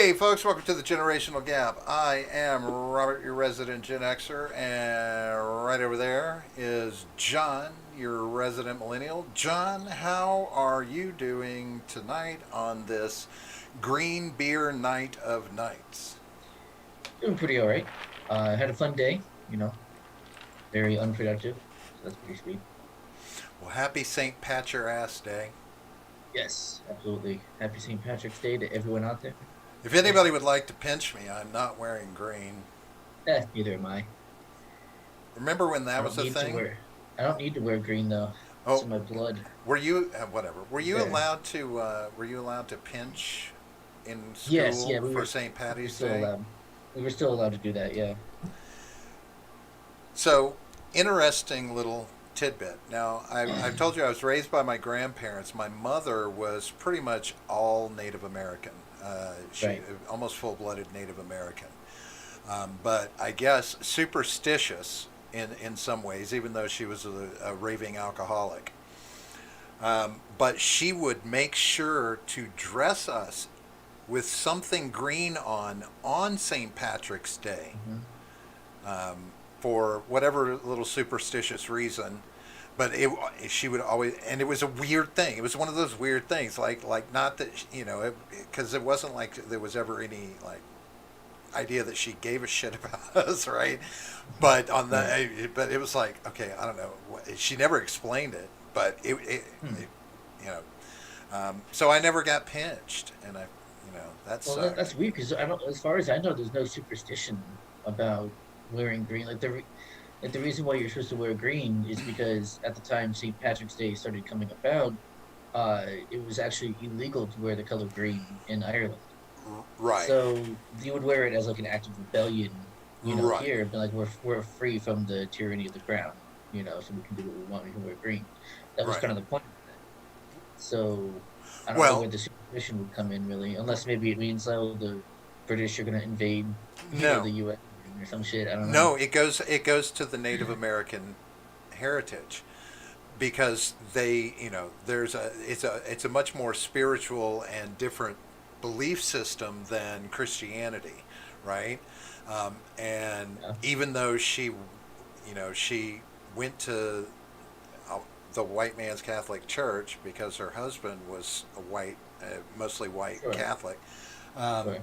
Hey, folks, welcome to the Generational Gap. I am Robert, your resident Gen Xer, and right over there is John, your resident millennial. John, how are you doing tonight on this green beer night of nights? Doing pretty all right. Had a fun day, very unproductive. So that's pretty sweet. Well, happy St. Patcher Ass Day. Yes, absolutely. Happy St. Patrick's Day to everyone out there. If anybody would like to pinch me, I'm not wearing green. Neither am I. Remember when I that don't was a need to thing? wear. I don't need to wear green though. It's Oh, in my blood. were you whatever? Were you There. allowed to? Were you allowed to pinch in Yes, yeah, school for St. we were Patty's still Day? allowed. We were still allowed to do that. Yeah. So, interesting little tidbit. Now, I've told you I was raised by my grandparents. My mother was pretty much all Native American. She Right. almost full-blooded Native American. But I guess superstitious in some ways, even though she was a raving alcoholic. But she would make sure to dress us with something green on St. Patrick's Day, hmm for whatever little superstitious reason. But she would always, and it was a weird thing. It was one of those weird things, like not that because it wasn't like there was ever any like idea that she gave a shit about us, right? But Right. but it was like, okay, I don't know. She never explained it, but Hmm. it you know, so I never got pinched, and that Well, sucked. that's weird because I don't. As far as I know, there's no superstition about wearing green. Like the reason why you're supposed to wear green is because at the time St. Patrick's Day started coming about, it was actually illegal to wear the color green in Ireland. Right, So you would wear it as like an act of rebellion, right, here, but like we're free from the tyranny of the crown, so we can do what we want. We can wear green. That was right. kind of the point of it. So I don't know Well, where the superstition would come in really, unless maybe it means oh the British are gonna invade, no, the U.S. or some shit. I don't know. no. It goes to the Native American heritage because it's a much more spiritual and different belief system than Christianity, right? And Yeah. even though she went to uh, the white man's Catholic Church because her husband was a mostly white Sure. Catholic. Um, Sure.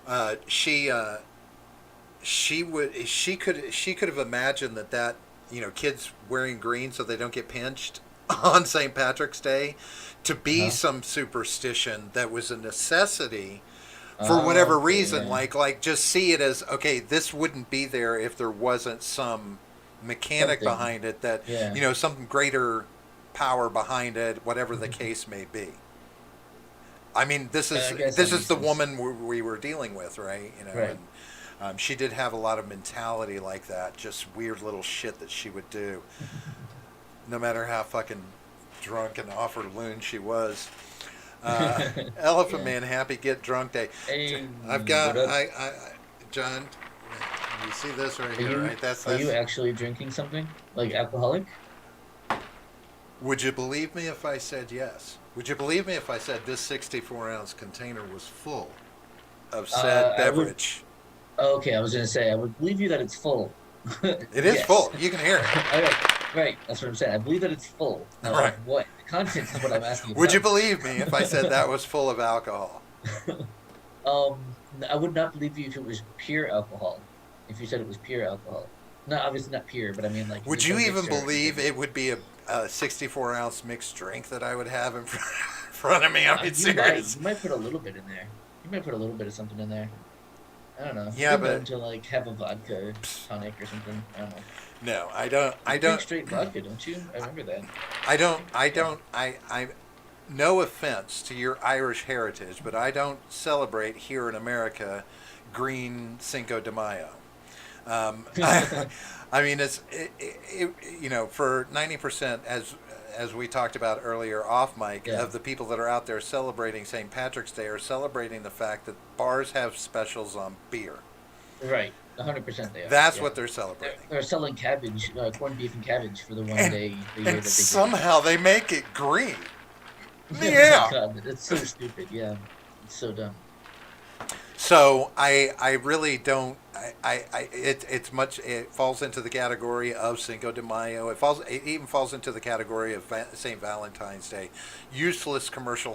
uh, she uh, she could have imagined that kids wearing green so they don't get pinched on St. Patrick's Day to be Uh-huh. some superstition that was a necessity for whatever Okay. reason, Yeah. like just see it as, okay, this wouldn't be there if there wasn't some mechanic Something. behind it, that Yeah. some greater power behind it, whatever the case may be. I mean, this Yeah, is I guess that this is makes the sense. woman we were dealing with, right? Right. And she did have a lot of mentality like that, just weird little shit that she would do, no matter how fucking drunk and off her loon she was. Uh, Elephant Yeah. Man, happy get drunk day. Hey, I've what got up? John. You see this right Are here, you right? That's are you that's. actually drinking something like alcoholic? Would you believe me if I said yes? Would you believe me if I said this 64-ounce container was full of said I would. beverage? Okay, I was gonna say I would believe you that it's full. It is Yes. full. You can hear it. All right. Right. That's what I'm saying. I believe that it's full. Now, Right. of what? The content is what I'm asking Would you about. believe me if I said that was full of alcohol? I would not believe you if it was pure alcohol. If you said it was pure alcohol. Not obviously not pure, but I mean like if Would there's you no even mixer or believe anything. it would be a 64-ounce mixed drink that I would have in front of me? I mean, You might. serious. You might put a little bit in there. You might put a little bit of something in there. I don't know. I've Yeah, been known but to like have a vodka tonic or something. I don't know. no, I don't. I You drink don't. straight vodka, don't you? I remember that. I don't. I Yeah. don't. I. No offense to your Irish heritage, but I don't celebrate here in America green Cinco de Mayo. I mean, for 90%, as we talked about earlier off mic, Yeah. of the people that are out there celebrating St. Patrick's Day are celebrating the fact that bars have specials on beer. Right. 100% they are. That's Yeah. what they're They're, celebrating. they're selling cabbage, corned beef and cabbage for the one And day a year and that they do it. somehow they make it green. Oh my Yeah. god, it's so stupid. Yeah, it's so dumb. So I really don't it's much, it falls into the category of Cinco de Mayo. It even falls into the category of St. Valentine's Day, useless commercial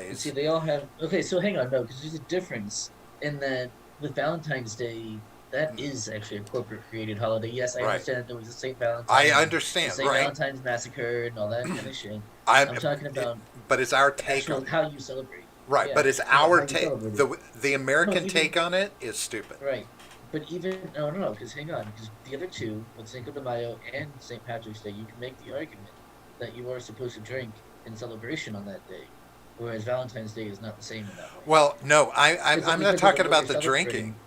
And see, holidays. they all have. Okay, so hang on, no, because there's a difference in that with Valentine's Day, that is actually a corporate created holiday. Yes, I Right. understand there was a St. I Valentine, the understand. St. Right. Valentine's massacre, and all that kind of shit. I'm I'm talking it, about but it's our the take on actual it. how you celebrate. Right, Yeah, but it's yeah, our how you take. celebrate it. The No, American even take on it is stupid. right, but even no, no, no, because hang on, because the other two, with Cinco de Mayo and St. Patrick's Day, you can make the argument that you are supposed to drink in celebration on that day, whereas Valentine's Day is not the same in that way. Well, no, I'm not Because of talking what you're about the drinking. celebrating,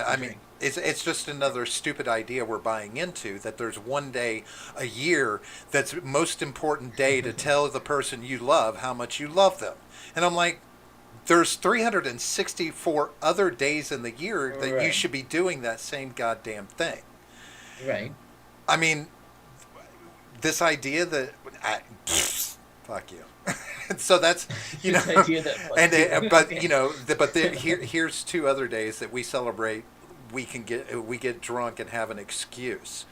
the I mean, drink. it's just another stupid idea we're buying into, that there's one day a year that's most important day to tell the person you love how much you love them. And I'm like, there's 364 other days in the year that you Right, should be doing that same goddamn thing. right. I mean, this idea that fuck you. So that's, you know, This idea that fuck and you. but Okay. here's two other days that we celebrate. We get drunk and have an excuse.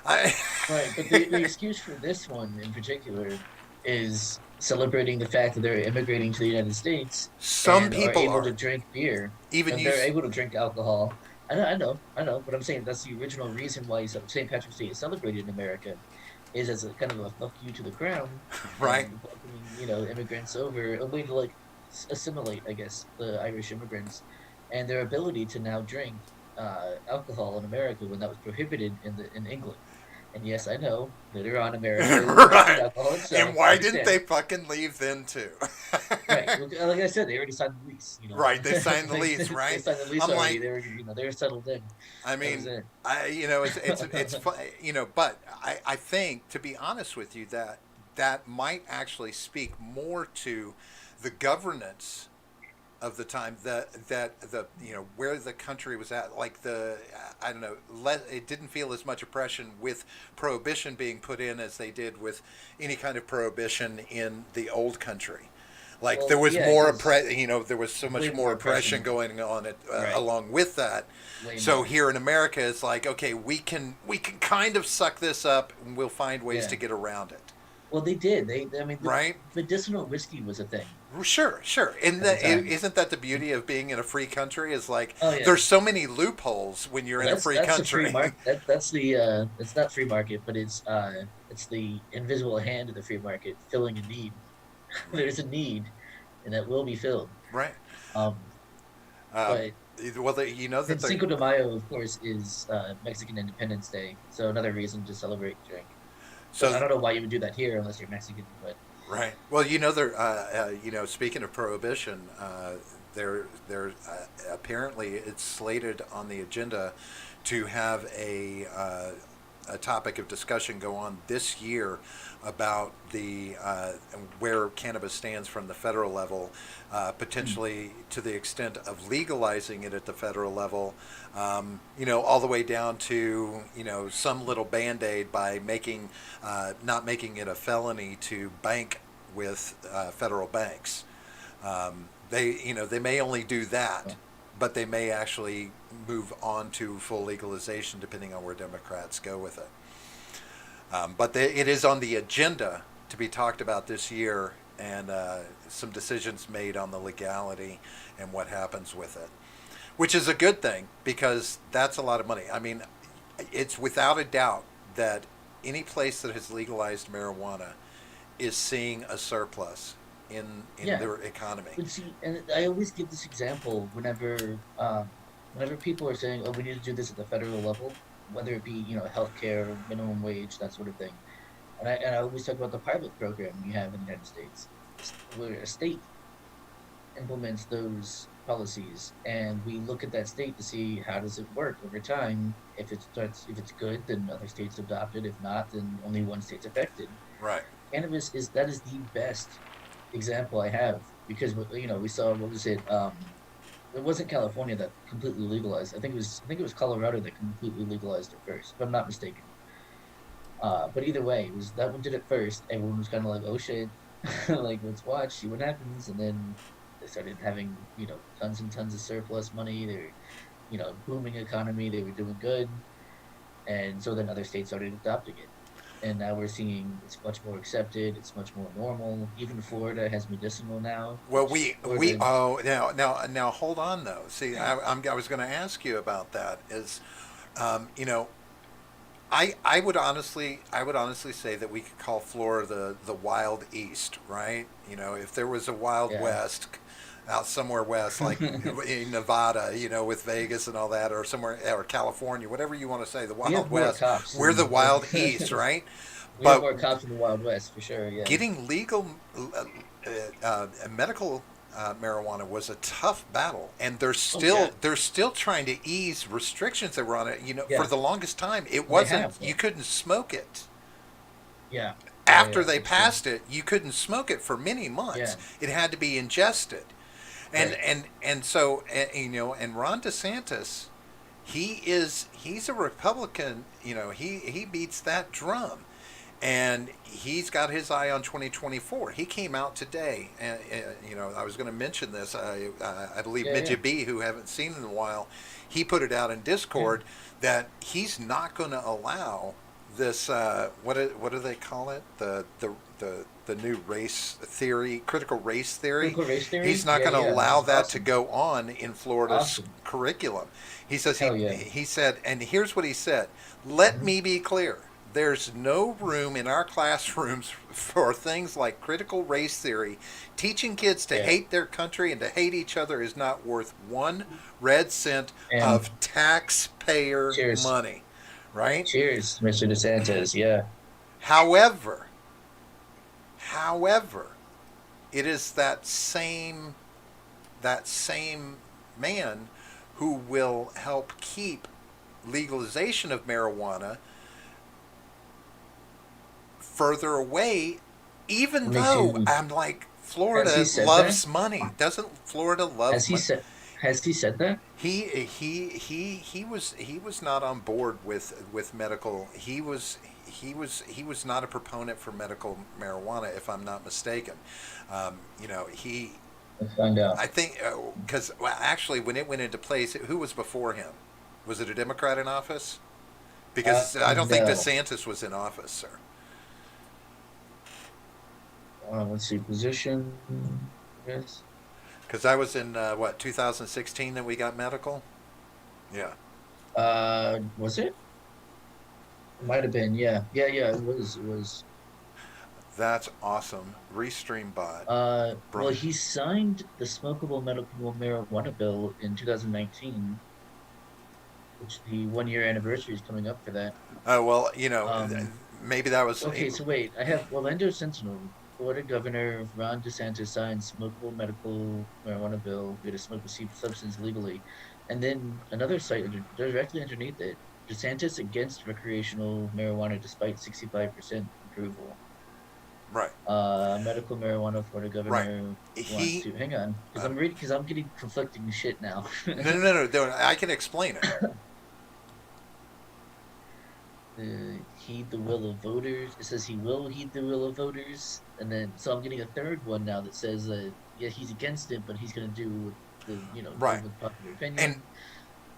I, Right, but the excuse for this one in particular is celebrating the fact that they're immigrating to the United States some and are people able to are drink beer even and they're use able to drink alcohol. I know, but I'm saying that's the original reason why St. Patrick's Day is celebrated in America, is as a kind of a fuck you to the crown right. and welcoming, immigrants over, a way to like assimilate, I guess, the Irish immigrants and their ability to now drink alcohol in America when that was prohibited in England. And yes, I know later on America adopted Right. alcohol And itself. I why didn't understand. they fucking leave then too? Right. Well, like I said, they already signed the lease. Right, they signed the Like, lease, they right? signed the lease I'm already. like, They were settled in. I That was mean, it. it's fun, but I think, to be honest with you, that that might actually speak more to the governance of the time, that the where the country was at, like the I don't know, it didn't feel as much oppression with prohibition being put in as they did with any kind of prohibition in the old country. Like there Well, was yeah, more because there was so way much more more oppression oppression. going on Right. along with that. Way So more. here in America, it's like, okay, we can kind of suck this up, and we'll find ways Yeah. to get around it, Well, they did. I mean, the right? medicinal whiskey was a thing Well, sure, sure. And at the time. isn't that the beauty of being in a free country? Is like Oh yeah. there's so many loopholes when you're Well, in a free that's the free country. market. That's the it's not free market, but it's the invisible hand of the free market filling a need. There's a need, and that will be filled. Right. Um, Um, but well, that then the Cinco de Mayo, of course, is Mexican Independence Day, so another reason to celebrate and drink. But I so don't know why you would do that here unless you're Mexican. But right. Well, there. Speaking of prohibition, there apparently it's slated on the agenda to have a topic of discussion go on this year about the where cannabis stands from the federal level, mm, potentially to the extent of legalizing it at the federal level, all the way down to some little band aid by making not making it a felony to bank with federal banks. They may only do that, well, but they may actually move on to full legalization depending on where Democrats go with it. But it is on the agenda to be talked about this year, and some decisions made on the legality and what happens with it, which is a good thing because that's a lot of money. I mean, it's without a doubt that any place that has legalized marijuana is seeing a surplus in yeah. their economy. But see, and I always give this example whenever people are saying, "Oh, we need to do this at the federal level," whether it be healthcare, minimum wage, that sort of thing. And I always talk about the pilot program we have in the United States, where a state implements those policies, and we look at that state to see how does it work over time. If it's good, then other states adopt it. If not, then only one state's affected. Right. Cannabis is that is the best example I have because we saw what was it? It wasn't California that completely legalized. I think it was Colorado that completely legalized it first, if I'm not mistaken. But either way, it was that one did it first. Everyone was kind of like, "Oh shit," like let's watch, see what happens, and then started having tons and tons of surplus money. They're booming economy. They were doing good, and so then other states started adopting it. And now we're seeing it's much more accepted. It's much more normal. Even Florida has medicinal now, Well, which we Florida. oh now hold on though. See, I was going to ask you about that. Is you know I would honestly say that we could call Florida the Wild East, right? If there was a Wild Yeah. West out somewhere west, like in Nevada, with Vegas and all that, or somewhere, or California, whatever you want to say, the We have Wild more West, cops we're the than Wild East, right? we have But more cops in the Wild West for sure. Yeah. getting legal medical marijuana was a tough battle, and Oh yeah. they're still trying to ease restrictions that were on it. For Yeah. the longest time, it They wasn't have. Yeah. you couldn't smoke it. Yeah. Yeah. After Yeah. they That's true. passed it, you couldn't smoke it for many months. Yeah. It had to be ingested, and Right. so and Ron DeSantis, he's a Republican. He beats that drum, and he's got his eye on 2024. He came out today, and I was going to mention this. I believe Yeah. Yeah. Midget B, who haven't seen in a while, he put it out in Yeah. Discord that he's not going to allow this. What do they call it? The new race theory, critical race theory. Critical race He's theory. not Yeah. going to Yeah. allow That's that to awesome. go on in Florida's Awesome. curriculum. He says Hell yeah. he said, and here's what he said: "Let Hmm. me be clear. There's no room in our classrooms for things like critical race theory. Teaching kids to Yeah. hate their country and to hate each other is not worth one red cent And of taxpayer cheers. money." Right? Cheers, Mr. DeSantis. Yeah. However, however, it is that same man who will help keep legalization of marijuana further away, even What makes though you? I'm like, Has he Florida said that? loves money. Doesn't Florida love Has he money? said? Has he said that? He was not on board with medical. He was not a proponent for medical marijuana, if I'm not mistaken. He Let's find out. I think because well, actually when it went into place, who was before him? Was it a Democrat in office? Because I don't think No. DeSantis was in office, sir. Let's see. Position. Yes. Because I was in what 2016 that we got medical. Yeah, Was it? It might have been. Yeah. Yeah. Yeah. It was. It was. that's awesome. Restream bot, Well, brilliant. he signed the smokable medical marijuana bill in 2019, which the 1 year anniversary is coming up for that. Oh well, Um, maybe that was. okay, so wait, I have Orlando Sentinel. Florida Governor Ron DeSantis signed smokable medical marijuana bill to smoke a substance legally. And then another site directly underneath it, DeSantis against recreational marijuana despite 65% approval. Right, Medical marijuana Florida right. governor wants He to hang on because uh, I'm reading because I'm getting conflicting shit now. no, no, no, no, no. I can explain it. Heed the will of voters. It says he will heed the will of voters, and then so I'm getting a third one now that says yeah he's against it, but he's gonna do what the go Right, with popular and opinion.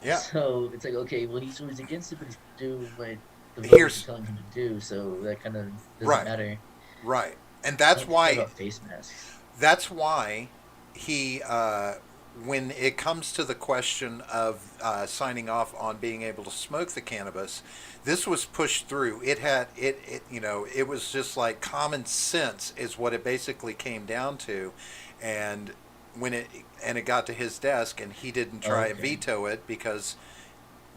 yeah. So it's like okay, well he's against it, but he's gonna do what the voters are Here's telling him to do. So that kind of doesn't right, matter. right, and I that's don't care why about face masks. he when it comes to the question of signing off on being able to smoke the cannabis, this was pushed through. It was just like common sense is what it basically came down to, and when it got to his desk and he didn't try and Okay. veto it because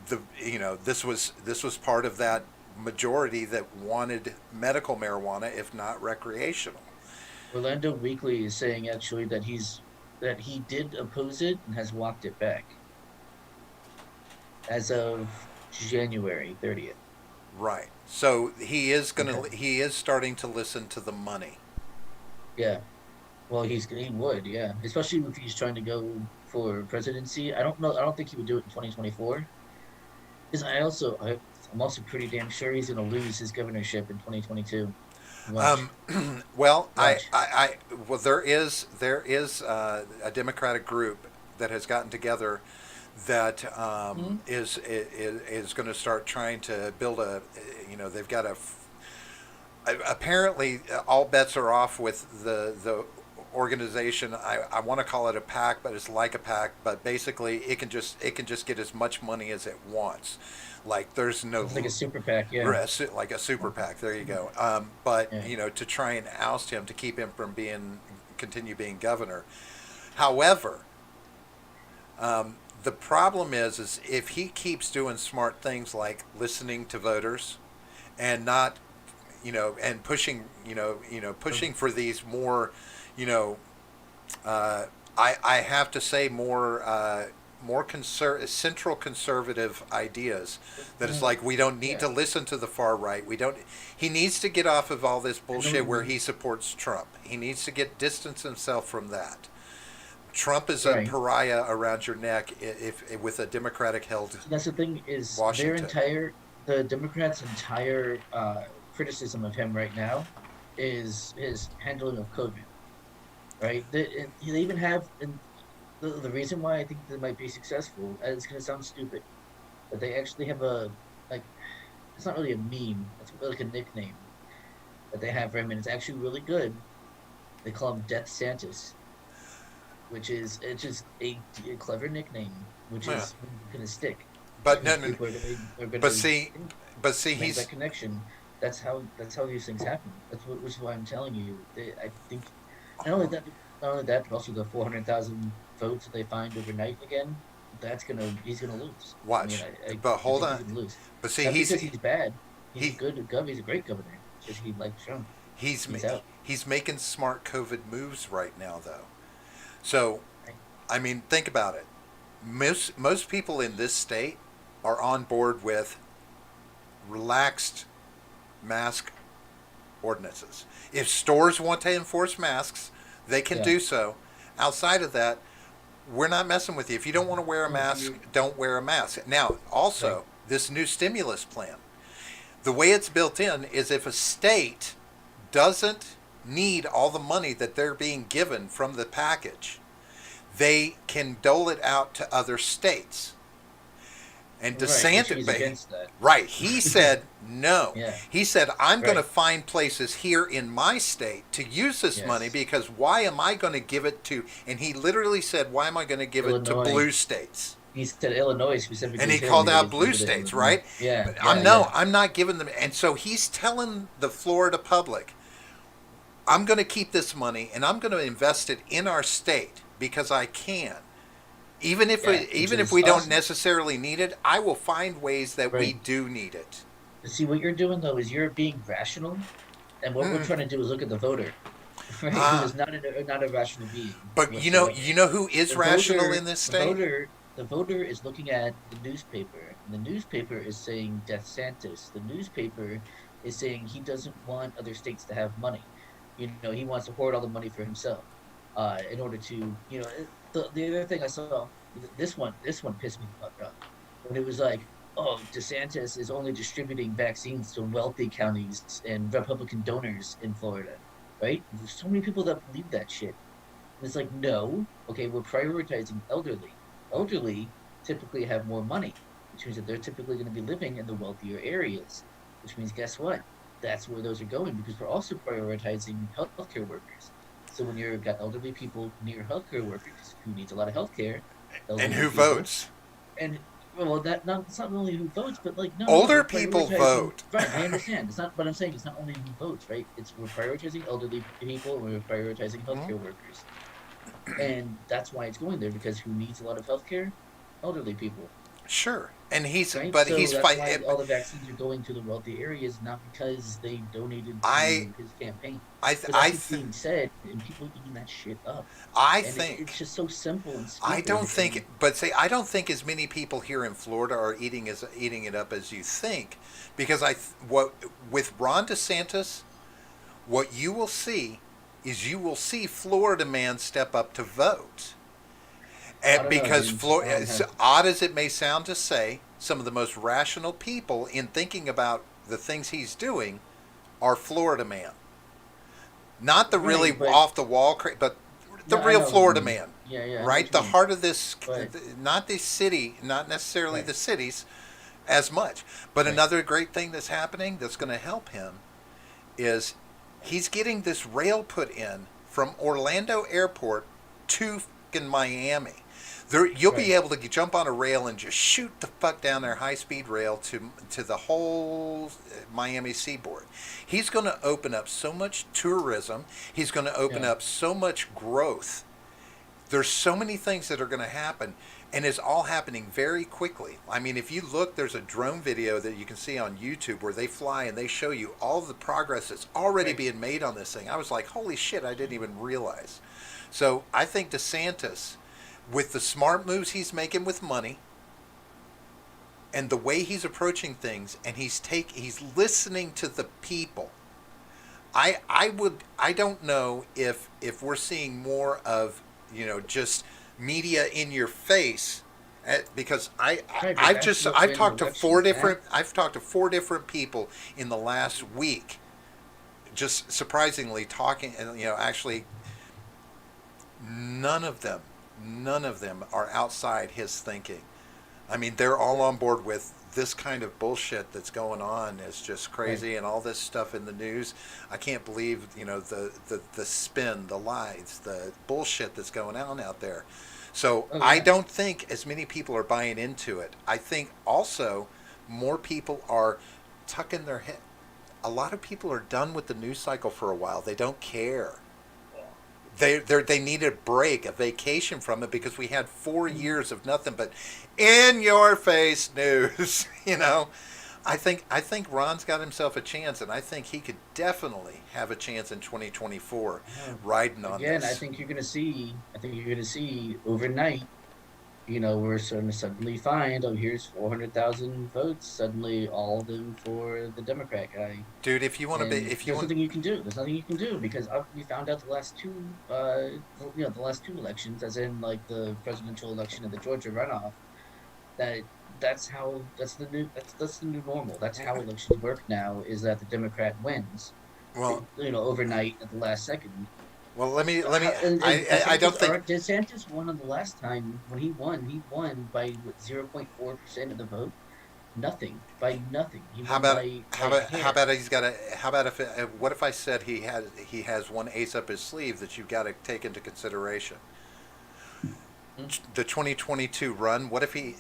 this was part of that majority that wanted medical marijuana if not recreational. Orlando Weekly is saying actually that he did oppose it and has walked it back as of January 30th. Right. So Okay. he is starting to listen to the money. Yeah. Well, he would, yeah. Especially if he's trying to go for presidency. I don't know. I don't think he would do it in 2024. Because I'm also pretty damn sure he's going to lose his governorship in 2022. Watch, Well, watch. well, there is a Democratic group that has gotten together that Hmm. is going to start trying to build a, they've got a, apparently all bets are off with the organization. I want to call it a pack, but it's like a pack. But basically, it can just get as much money as it wants. Like there's no It's like a super PAC, yeah. rest, like a super PAC. There you go. But Yeah. to try and oust him to keep him from being continue being governor. However, the problem is if he keeps doing smart things like listening to voters and not, and pushing, pushing for these more, you know, I have to say more central conservative ideas that it's Mhm. like we don't need Yeah. to listen to the far right. We don't. He needs to get off of all this I know bullshit what you where mean. he supports Trump. He needs to get distance himself from that. Trump is a Right. pariah around your neck if with a Democratic held So that's the thing is Washington. the Democrats' entire criticism of him right now is his handling of COVID, right? They even have, and the reason why I think they might be successful, and it's going to sound stupid, but they actually have like, it's not really a meme, it's like a nickname that they have for him, and it's actually really good. They call him Death Santis, which is it's just a clever nickname, which Yeah. is going to stick But no, because no, no. people are going But to see, but see, make he's that connection. That's how these things happen. Which is why I'm telling you. I think not only that, not only that, but also the 400,000 votes that they find overnight again. That's gonna he's gonna lose. I mean, watch. But I hold think on. he's gonna lose. But see, Not because he's bad. He's a he good governor. He's a great governor. It's just he likes Trump. he's He's out. he's making smart COVID moves right now, though. So, Right? I mean, think about it. Most people in this state are on board with relaxed mask ordinances. If stores want to enforce masks, they can Yeah. do so. Outside of that, we're not messing with you. If you don't want to wear a No, so mask, you're don't wear a mask. Now, right. also, this new stimulus plan, the way it's built in is if a state doesn't need all the money that they're being given from the package, they can dole it out to other states. And Right, which DeSantis, he's against that. right, he said no. Yeah. He said, I'm going to Right. find places here in my state to use this money Yes. because why am I going to give it to, and he literally said, why am I going to give it to Illinois. blue states? He said Illinois And specifically he too. called He's like out it's blue legal to states, Illinois. right? Yeah, But yeah, yeah. I'm not giving them. And so he's telling the Florida public, I'm going to keep this money and I'm going to invest it in our state because I can. Yeah, which Even if is we don't awesome. necessarily need it, I will find ways that we Right. do need it. But see, what you're doing though is you're being rational, and what we're Mm. trying to do is look at the voter, right? Who Uh, is not a rational being but whatsoever. you know who is The rational in voter, this the state? voter, the voter is looking at the newspaper, and the newspaper is saying Death Santis. The newspaper is saying he doesn't want other states to have money. You know, he wants to hoard all the money for himself, in order to, the other thing I saw, this one pissed me the fuck off when it was like, oh, DeSantis is only distributing vaccines to wealthy counties and Republican donors in Florida, right? There's so many people that believe that shit. And it's like, no, okay, we're prioritizing elderly. Elderly typically have more money, which means that they're typically going to be living in the wealthier areas, which means guess what? That's where those are going because we're also prioritizing healthcare workers. So when you've got elderly people near healthcare workers who needs a lot of healthcare, And elderly who people, votes? and well, that not it's not only who votes, but like no, Older we're people prioritizing. vote. Right, I understand. It's not, but I'm saying it's not only who votes, right? It's we're prioritizing elderly people, and we're prioritizing Hmm? healthcare workers, and that's why it's going there because who needs a lot of healthcare? Elderly people, Sure. And right? but So he's that's fight. why all the vaccines are going to the wealthy areas, not because they donated I, to his campaign. I, But I, that's what's being said, and people eating that shit up, I and it's think. just so simple and I don't stupid. think, And but say I don't think as many people here in Florida are eating it up as you think, because what with Ron DeSantis, what you will see is you will see Florida man step up to vote. I And don't know, because dude. I Florida, don't as have. odd as it may sound to say, some of the most rational people in thinking about the things he's doing are Florida man. not the really right, but off the wall, but the no, I real know what you Florida mean. man, Yeah, yeah, I know what right? you The mean. heart of this, But not the city, not necessarily right, the cities as much. But right, another great thing that's happening that's going to help him is he's getting this rail put in from Orlando Airport to fucking Miami. There, you'll right, be able to jump on a rail and just shoot the fuck down their high speed rail to the whole Miami seaboard. He's going to open up so much tourism. He's going to open yeah, up so much growth. There's so many things that are going to happen, and it's all happening very quickly. I mean, if you look, there's a drone video that you can see on YouTube where they fly and they show you all the progress that's already right. being made on this thing. I was like, holy shit, I didn't even realize. So I think DeSantis, with the smart moves he's making with money and the way he's approaching things, and he's listening to the people. I don't know if we're seeing more of, just media in your face, because Right, but that's what wins elections, man. I've talked to 4 different people in the last week, just surprisingly talking, and actually none of them none of them are outside his thinking. I mean, they're all on board with this kind of bullshit that's going on is just Right. crazy, and all this stuff in the news. I can't believe, the spin, the lies, the bullshit that's going on out there. So Oh I yeah. don't think as many people are buying into it. I think also more people are tucking their head. A lot of people are done with the news cycle for a while. They don't care. They need a break, a vacation from it, because we had 4 years of nothing but in your face news. I think Ron's got himself a chance, and I think he could definitely have a chance in 2024 Yeah. riding on Again, I this. think you're gonna see. I think you're gonna see overnight. We're going to suddenly find, oh, here's 400,000 votes. Suddenly, all of them for the Democrat guy. Dude, if you want to be, And if you there's want, nothing you can do. There's nothing you can do because we found out the last two, the last two elections, as in like the presidential election and the Georgia runoff, that that's the new normal. That's how elections work now. Is that the Democrat wins, well, overnight at the last second. let me, And I don't think. DeSantis won on the last time when he won. He won by what, 0.4% of the vote. Nothing by nothing. He How won about by a how hair. about he's got a how about if what if I said he has one ace up his sleeve that you've got to take into consideration? Hmm? The 2022 run. What if he?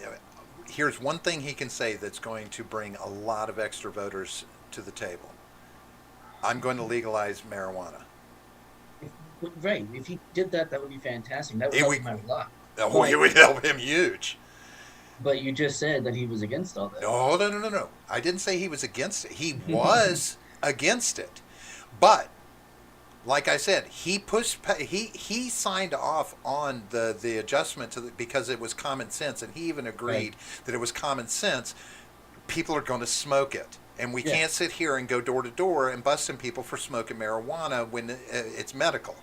Here's one thing he can say that's going to bring a lot of extra voters to the table. I'm going to legalize marijuana. If, right. If he did that, that would be fantastic. That would It help would, him out a lot. oh, it But would help him huge. you just said that he was against all that. No, no, no, no, no. I didn't say he was against it. He was against it, but like I said, he signed off on the adjustment because it was common sense, and he even Right. agreed that it was common sense. People are going to smoke it, and we Yeah. can't sit here and go door to door and busting people for smoking marijuana when it's medical.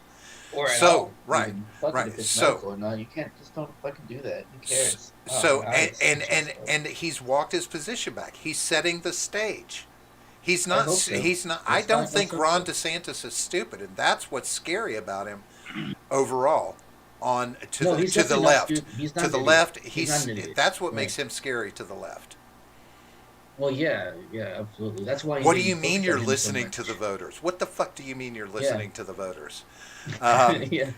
Or at So all, right, even. Fuck it right. if it's So medical or not. You can't just don't fucking do that. Who cares? Oh, so my and eyes and itch and and stuff. and he's walked his position back. He's setting the stage. He's I not. hope so. He's not. I Let's don't find. Let's think hope Ron so. DeSantis is stupid, and that's what's scary about him overall. On to No, the he's to the definitely not left, stupid. He's to not an the idiot. left. He's not an idiot. That's what Right. makes him scary to the left. Well, yeah, yeah, absolutely. That's why What do they you mean focus on you're him so listening to the much. voters? What the fuck do you mean you're Yeah. listening to the voters? Um, Yeah.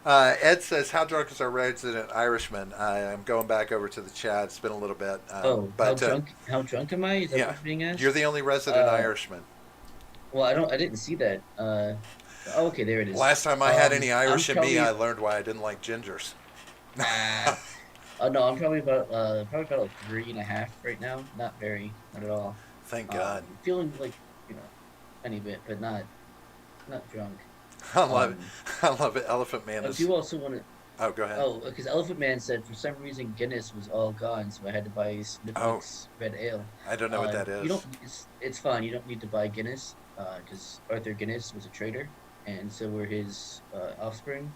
Ed says, "How drunk is our resident Irishman?" I'm going back over to the chat. It's been a little bit, Oh, how but drunk? How drunk am I? Is that yeah, what's being you're asked? the only resident Uh, Irishman. well, I don't. I didn't see that. Oh, okay, there it is. Last time I had any I'm Irish in me, I probably. learned why I didn't like gingers. Ah. Oh no, I'm probably about like 3.5 right now. Not very, not at all. Thank God. Feeling like you know, tiny bit, but not drunk. I love it. Um, I love it. Elephant Man I is. do also want to. Oh, go ahead. Oh, because Elephant Man said for some reason Guinness was all gone, so I had to buy Oh, Sniffles Red Ale. I don't know what that You don't. is. It's fine. You don't need to buy Guinness, because Arthur Guinness was a trader, and so were his offspring.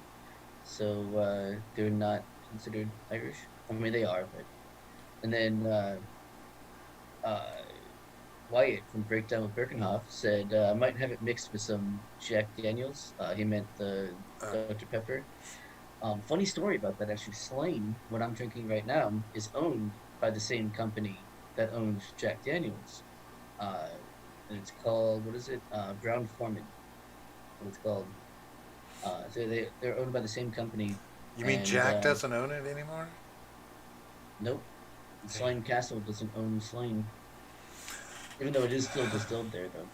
So they're not considered Irish. I mean, they are, but and then uh, Wyatt from Breakdown with Birkenhoff said, I might have it mixed with some Jack Daniels. He meant the Uh, Dr. Pepper. Funny story about that, actually. Slane, what I'm drinking right now, is owned by the same company that owns Jack Daniels. Uh, and it's called, what is it? Brown Foreman. What it's called. They're owned by the same company. you mean And Jack doesn't own it anymore? nope, Damn. Slane Castle doesn't own Slane. Even though it is still distilled there, though.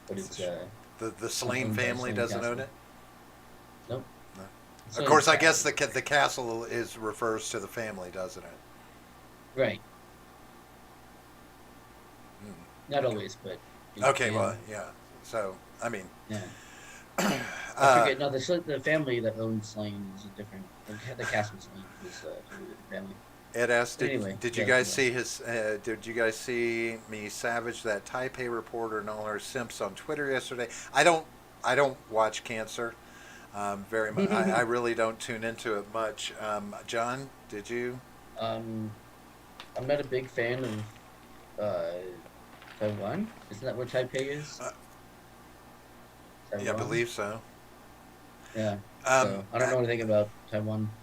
But That's a it's shame. The it's not Slane owned by family Slane doesn't own Castle. it. Nope. No. Of Slane course, I guess Castle. the castle is refers to the family, doesn't it? Right. Hmm. Not Okay. always, but it Okay. Well, can. yeah. So, I mean, Yeah. I uh, forget. No, the family that owned Slane is a different. The Castle Slane is a totally different family. Ed asked, But anyway, did you yeah, guys go on. see his? Did you guys see me savage that Taipei reporter and all her simps on Twitter yesterday? I don't watch cancer. Very much. I really don't tune into it much. John, did you? um, I'm not a big fan of uh Taiwan. Isn't that where Taipei is? Uh, yeah, I Taiwan. believe so. Yeah. Um, So I don't know anything about Taiwan.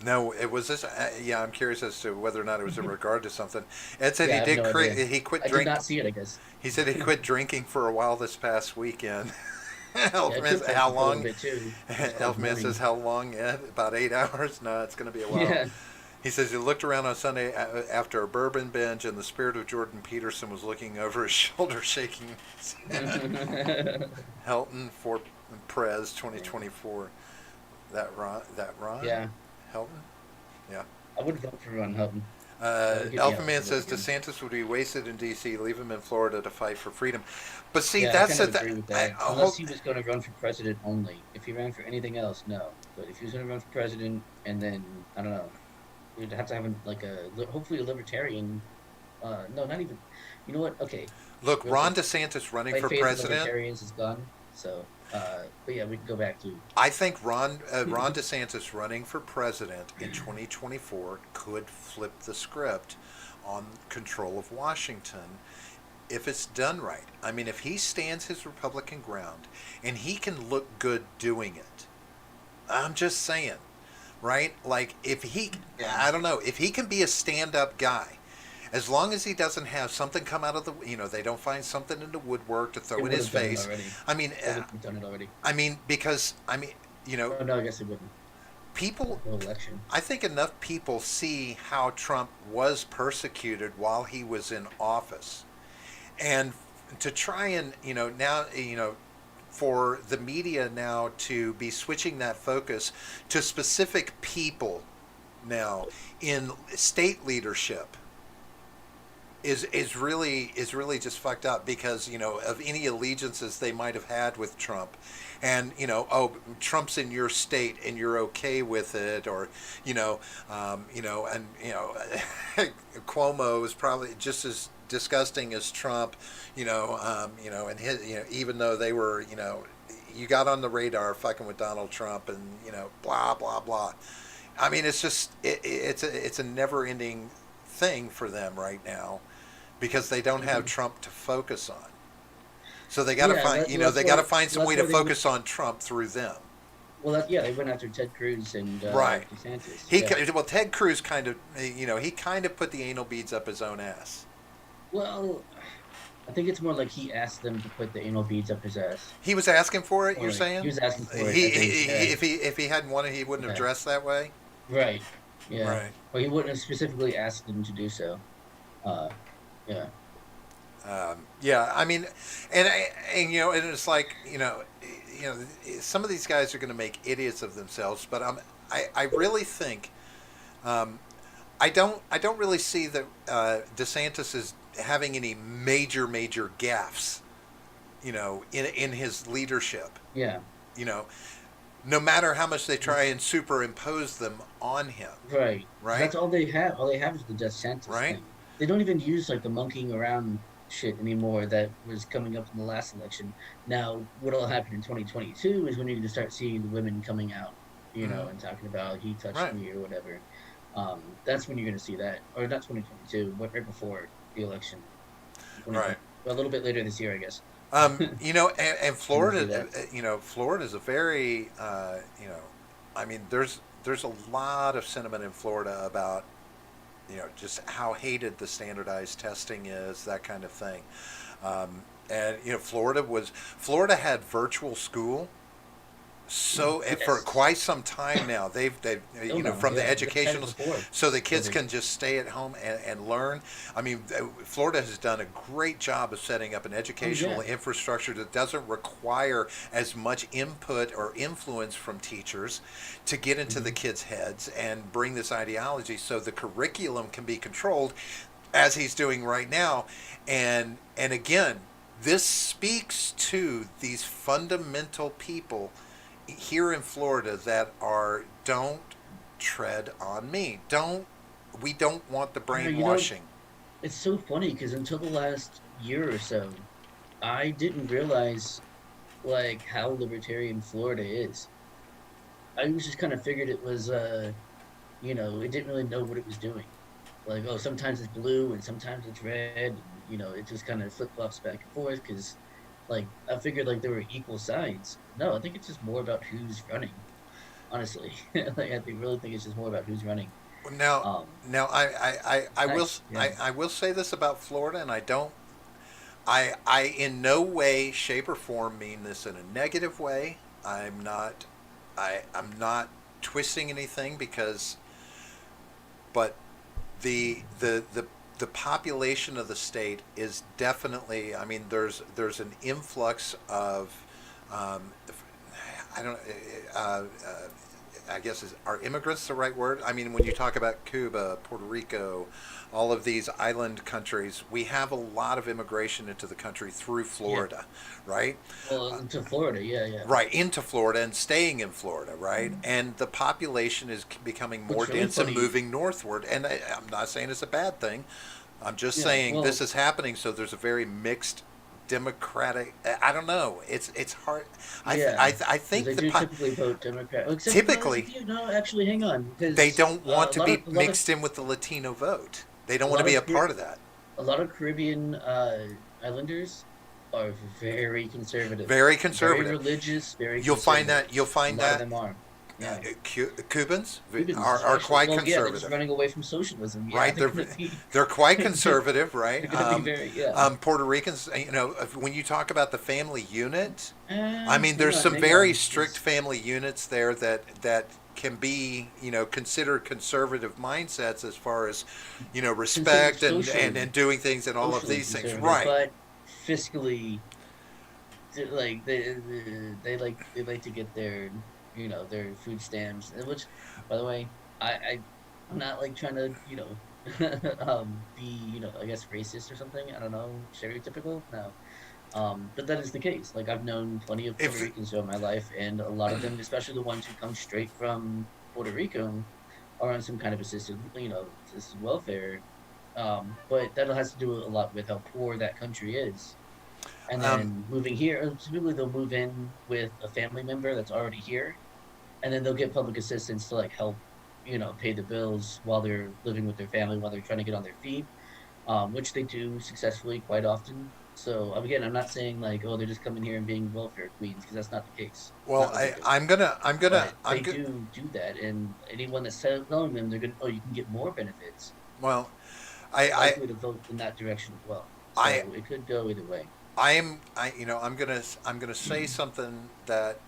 no, it was this. Yeah, I'm curious as to whether or not it was in regard to something. Ed said Yeah, he I have did. no idea. He quit I did drink. not see it, I guess. He said he quit drinking for a while this past weekend. Yeah, it Elfman, took says, for how for a little long? bit too. It was called Elfman says, mourning. how long, Ed? About 8 hours? No, it's going to be a while. Yeah. He says he looked around on Sunday after a bourbon binge, and the spirit of Jordan Peterson was looking over his shoulder, shaking. Helton for Prez 2024. That Ron? Yeah, Helton? Yeah. I would vote for Ron Hutton. That would get me out Elfman to vote says again. DeSantis would be wasted in D.C. Leave him in Florida to fight for freedom. But see, Yeah, I that's kind of a, agree with I that. Unless hope. he was going to run for president only. If he ran for anything else, no. But if he was going to run for president, and then I don't know, we'd have to have hopefully a libertarian. No, not even. You know what? Okay, Look, real Ron quick. DeSantis running My for faith in president. libertarians is gone. So, but yeah, we can go back to. I think Ron DeSantis running for president in 2024 could flip the script on control of Washington if it's done right. I mean, if he stands his Republican ground and he can look good doing it, I'm just saying, right? Like if he, Yeah, I don't know, if he can be a stand-up guy, as long as he doesn't have something come out of the, they don't find something in the woodwork to it throw in would his have done it face. already. I mean, It would have done it already. because you know, Oh no, I guess it wouldn't. people. No election. I think enough people see how Trump was persecuted while he was in office, and to try and now for the media now to be switching that focus to specific people now in state leadership is really just fucked up because of any allegiances they might have had with Trump, and oh, Trump's in your state and you're okay with it, or and Cuomo is probably just as disgusting as Trump, and his, even though they were, you got on the radar fucking with Donald Trump, and blah blah blah. I mean, it's just it's a never ending thing for them right now because they don't have Hmm. Trump to focus on. So they got to Yeah, find, well, that's they got why. to find some Well, way that's to why they. focus on Trump through them. Well, yeah, they went after Ted Cruz and Right. DeSantis. He Yeah. well, Ted Cruz kind of, he kind of put the anal beads up his own ass. Well, I think it's more like he asked them to put the anal beads up his ass. He was asking for it. You're Or he saying was asking for it, he, I think. he if he hadn't wanted, he wouldn't have Yeah. dressed that way. Right. Yeah. Right. Well, he wouldn't have specifically asked them to do so. Uh, yeah. Yeah, I mean, and it's like, some of these guys are going to make idiots of themselves, but I really think, um, I don't really see that DeSantis is having any major gaffes, in his leadership, Yeah. you know, no matter how much they try and superimpose them on him, Right. right, That's all they have. All they have is the DeSantis right, thing. They don't even use like the monkeying around shit anymore that was coming up in the last election. Now, what'll happen in 2022 is when you're going to start seeing the women coming out, hmm, and talking about he touched right. me or whatever. That's when you're going to see that, or not 2022, but right before. the election, Right. 2020. Well, a little bit later this year, I guess. And I'm gonna say Florida, that. Florida is a very, I mean, there's a lot of sentiment in Florida about, just how hated the standardized testing is, that kind of thing. And Florida had virtual school and for Yes. quite some time now. They've Still no. from the Yeah, they've had it educational, before so the kids COVID. can just stay at home and learn. I mean, Florida has done a great job of setting up an Oh educational yeah. infrastructure that doesn't require as much input or influence from teachers to get into the Hmm. kids' heads and bring this ideology, so the curriculum can be controlled as he's doing right now. And again, this speaks to these fundamental people here in Florida that are, don't tread on me. We don't want the Yeah, brainwashing. it's so funny because until the last year or so, I didn't realize like how libertarian Florida is. I was just kind of figured it was, it didn't really know what it was doing. Like, oh, sometimes it's blue and sometimes it's red, and it just kind of flip flops back and forth because, like, I figured like there were equal sides. No, I think it's just more about who's running. Honestly, like really think it's just more about who's running. Now, Um, I it's will nice, yeah. I will say this about Florida, and I don't I in no way, shape, or form mean this in a negative way. I'm not twisting anything, but the population of the state is definitely. I mean, there's an influx of, um, I don't. I guess are immigrants the right word? I mean, when you talk about Cuba, Puerto Rico, all of these island countries, we have a lot of immigration into the country through Yeah. Florida, right? Well, to Florida, yeah, yeah. Right, into Florida and staying in Florida, right? And the population is becoming more What's really dense and funny, moving northward. And I'm not saying it's a bad thing. I'm just yeah. saying this Well, is happening. So there's a very mixed democratic. I don't know. It's hard. yeah, I because think they do typically vote Democrat. Well, except no, typically no, actually, hang on, they because don't want to be a lot of mixed in with the Latino vote. They don't a want to lot be of a part of that. a lot of Caribbean Islanders are very conservative, Very very conservative. religious, very You'll find conservative. that. You'll A find lot of that them are. Yeah. Cubans Cubans, are especially. quite Well, yeah, they're just conservative, running away from socialism. Yeah, right? they're gonna be, They're quite they're conservative, right? gonna be very, yeah. Puerto Ricans, when you talk about the family unit, I mean, Hang there's on, some hang very on, strict because family units there that can be, considered conservative mindsets as far as, considered respect and socially, doing things and all of socially these things, conservative, right? but fiscally, like they like to get their their food stamps, which, by the way, I'm not like trying to be I guess racist or something. I don't know, stereotypical. No, but that is the case. Like I've known plenty of Puerto If Ricans throughout my life, and a lot of them, especially the ones who come straight from Puerto Rico, are on some kind of assisted welfare. But that has to do a lot with how poor that country is. And um, then moving here, typically they'll move in with a family member that's already here, and then they'll get public assistance to like help, pay the bills while they're living with their family while they're trying to get on their feet, which they do successfully quite often. So again, I'm not saying like, oh, they're just coming here and being welfare queens because that's not the case. It's well, not what they do. I'm gonna, But they do that, and anyone that's telling them they're gonna, oh, you can get more benefits, well, is I, likely to vote in that direction as well. I, So it could go either way. I'm gonna say something that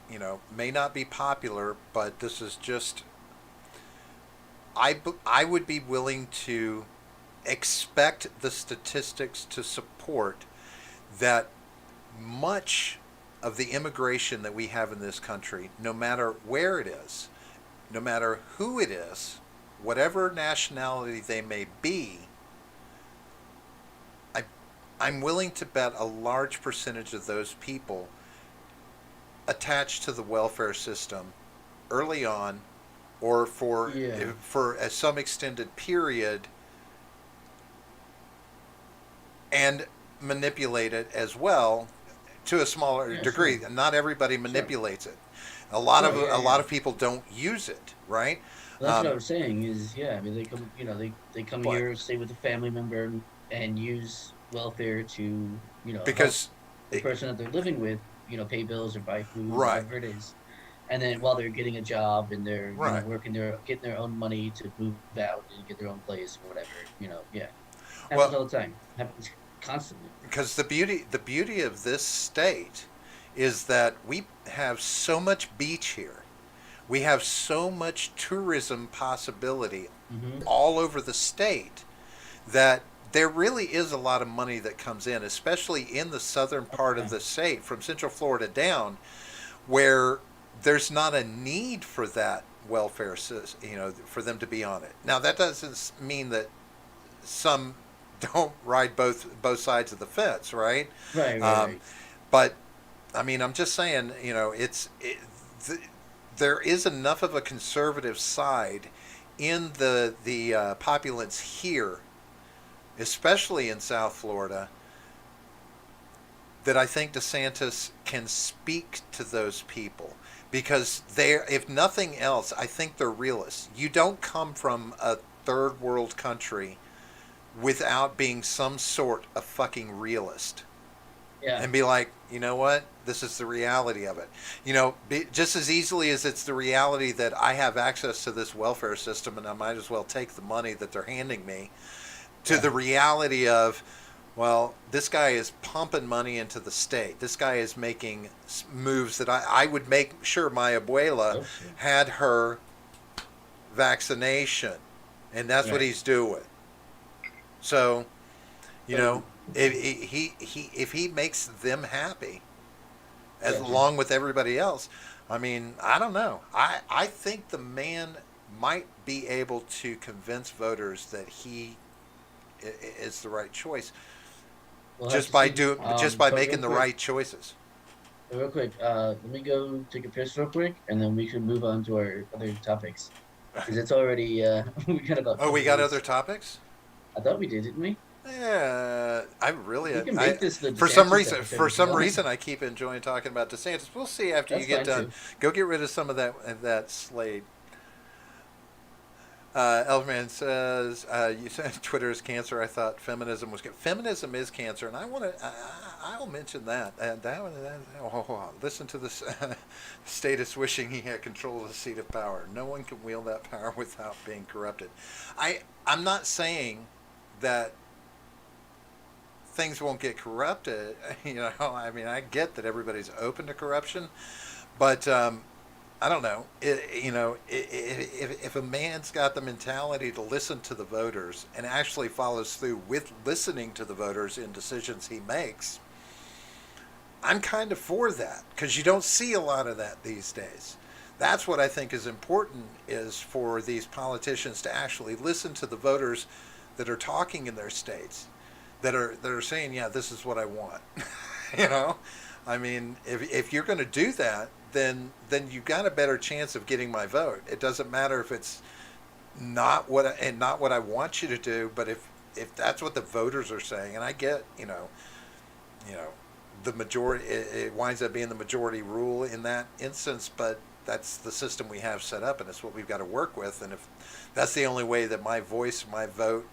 may not be popular, but this is just I would be willing to expect the statistics to support that much of the immigration that we have in this country, no matter where it is, no matter who it is, whatever nationality they may be, I, I'm willing to bet a large percentage of those people attached to the welfare system early on, or Yeah, for some extended period, and manipulate it as well to a smaller yeah, degree. sure, Not everybody sure, manipulates it. sure, yeah, A lot yeah. of people don't use it, right? Well, that's what I Um, was saying. Is yeah, I mean they come, they come but here, stay with a family member, and use welfare to, help because the person that they're living with, pay bills or buy food, right, whatever it is. And then while they're getting a job and they're, right. working getting their own money to move out and get their own place or whatever, yeah. Happens Well, all the time. Happens constantly. because the beauty of this state is that we have so much beach here. We have so much tourism possibility Hmm. all over the state that there really is a lot of money that comes in, especially in the southern part of Yeah. the state, from Central Florida down, where there's not a need for that welfare system, for them to be on it. Now that doesn't mean that some don't ride both sides of the fence, right? Right, right, Um, right. but I mean, I'm just saying, th- there is enough of a conservative side in the populace here, especially in South Florida, that I think DeSantis can speak to those people because if nothing else, I think they're realists. You don't come from a third world country without being some sort of fucking realist Yeah. and be like, you know what? This is the reality of it. Just as easily as it's the reality that I have access to this welfare system and I might as well take the money that they're handing me, to Yeah. the reality of, well, this guy is pumping money into the state. This guy is making moves that I would make sure my abuela Oh, so. had her vaccination, and that's what Right. he's doing. So, you know, So, if he makes them happy, as gotcha. along with everybody else, I mean, I don't know. I think the man might be able to convince voters that he is the right choice We'll have just to by see. doing just by But real making the quick, right choices. let me go take a piss real quick, and then we can move on to our other topics. Because it's already, we got about Oh, 20 we got other minutes. topics. I thought we did, didn't we? Yeah, I really, We can I make this the for some DeSantis reason, episode if you want. I keep enjoying talking about DeSantis. We'll see after you That's get fine done. too. Go get rid of some of that slate. Elfman says, "You said Twitter is cancer. I thought feminism was feminism is cancer, and I want to. I'll mention that. That one. Listen to this. Status wishing he had control of the seat of power. No one can wield that power without being corrupted. I'm not saying that things won't get corrupted. I mean, I get that everybody's open to corruption, but I don't know. If a man's got the mentality to listen to the voters and actually follows through with listening to the voters in decisions he makes, I'm kind of for that because you don't see a lot of that these days. That's what I think is important, is for these politicians to actually listen to the voters that are talking in their states, that are saying, yeah, this is what I want. you know, I mean, if you're going to do that, then you've got a better chance of getting my vote. It doesn't matter if it's not what I want you to do, but if that's what the voters are saying, and I get, you know, the majority, it winds up being the majority rule in that instance, but that's the system we have set up, and it's what we've got to work with. And if that's the only way that my voice, my vote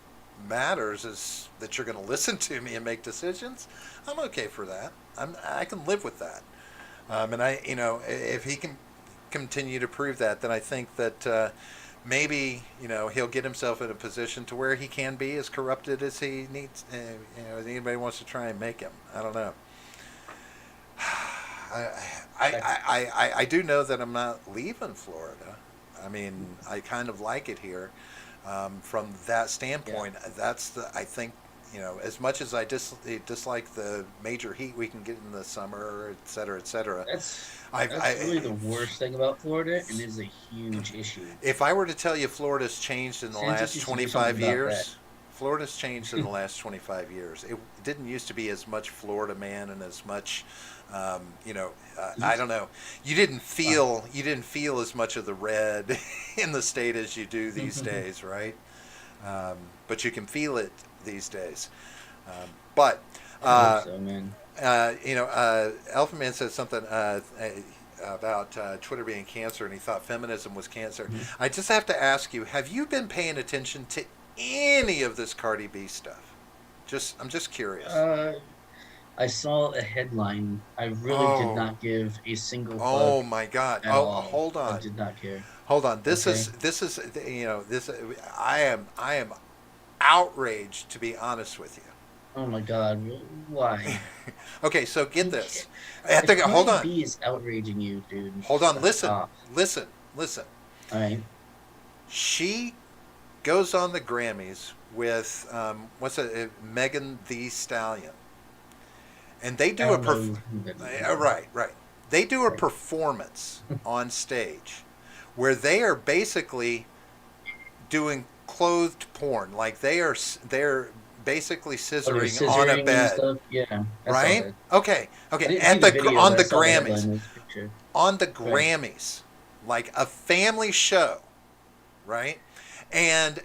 matters, is that you're going to listen to me and make decisions, I'm okay for that. I can live with that. And if he can continue to prove that, then I think that maybe he'll get himself in a position to where he can be as corrupted as he needs. As anybody wants to try and make him. I don't know. I do know that I'm not leaving Florida. I mean, I kind of like it here. From that Yeah. standpoint, I think, as much as I dislike the major heat we can get in the summer, et cetera, et cetera. That's I, that's really the I, worst thing about Florida, and it is a huge issue. if I were to tell you Florida's changed in the Santos last needs to do something 25 about that. years, Florida's changed in the last 25 years. It didn't used to be as much Florida man and as much, I don't know. Wow. You didn't feel as much of the red in the state as you do these days, right? But you can feel it these days. But I hope uh, so, man. Alpha Man said something about Twitter being cancer, and he thought feminism was cancer. Mhm. I just have to ask you: have you been paying attention to any of this Cardi B stuff? I'm just curious. Uh, I saw a headline. I really did Oh, not give a single fuck oh my God. at Oh, all. hold I on. did not care. Hold on. Okay. This is this. I am outraged, to be honest with you. Oh my God. Why? Okay, so get Who this. ca- I have If to hold Cardi on. B is outraging you, dude, Hold on. Listen. stop. Listen. Listen. All right. She goes on the Grammys with what's it? Megan the Stallion, and they I do a don't know who that is. right, right. They do a Right. performance on stage where they are basically doing clothed porn, like they're basically Oh, they're scissoring on a scissoring and bed, stuff. Yeah, I saw right? that. Okay, I okay. didn't see At the the video, on but I the saw the Grammys, headline with the picture. on the Right. Grammys, like a family show, right? And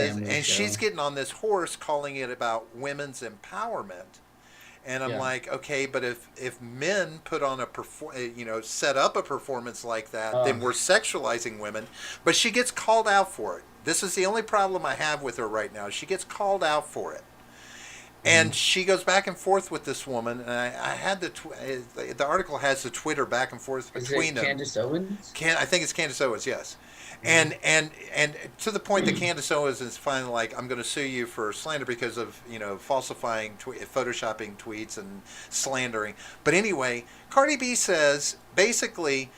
Family and she's show. getting on this horse calling it about women's empowerment. And I'm Yeah. like, okay, but if men put on set up a performance like that, then we're sexualizing women. But she gets called out for it. This is the only problem I have with her right now. She gets called out for it. Mhm. And she goes back and forth with this woman, and I had the article has the Twitter back and forth Is between it them. Candace Owens? I think it's Candace Owens, yes, Mhm. and to the point that Candace Owens is finally like, I'm going to sue you for slander because of falsifying, photoshopping tweets and slandering. But anyway, Cardi B says basically,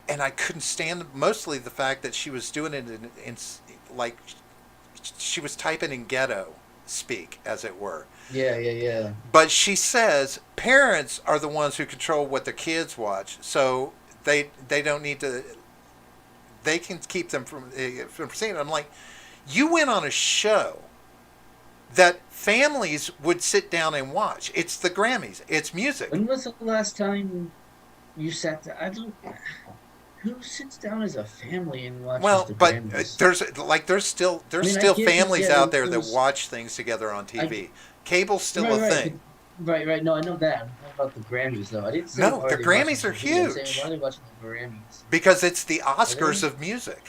and I couldn't stand mostly the fact that she was doing it in like she was typing in ghetto speak, as it were. Yeah, yeah, yeah. But she says parents are the ones who control what their kids watch, so they don't need to. They can keep them from seeing it. I'm like, you went on a show that families would sit down and watch. It's the Grammys. It's music. When was the last time you sat down? I don't. Who sits down as a family and watches Well, the but Grammys? I there's mean, I still get that. families Yeah, out there there that was. watch things together on I TV. Cable's still right, a right, but, thing. right, right. No, I know that. I'm talking about the Grammys, though. I didn't say No, why are the they watching Grammys are TV. I'm saying why huge are they watching the Grammys? because it's the Are Oscars they? of music.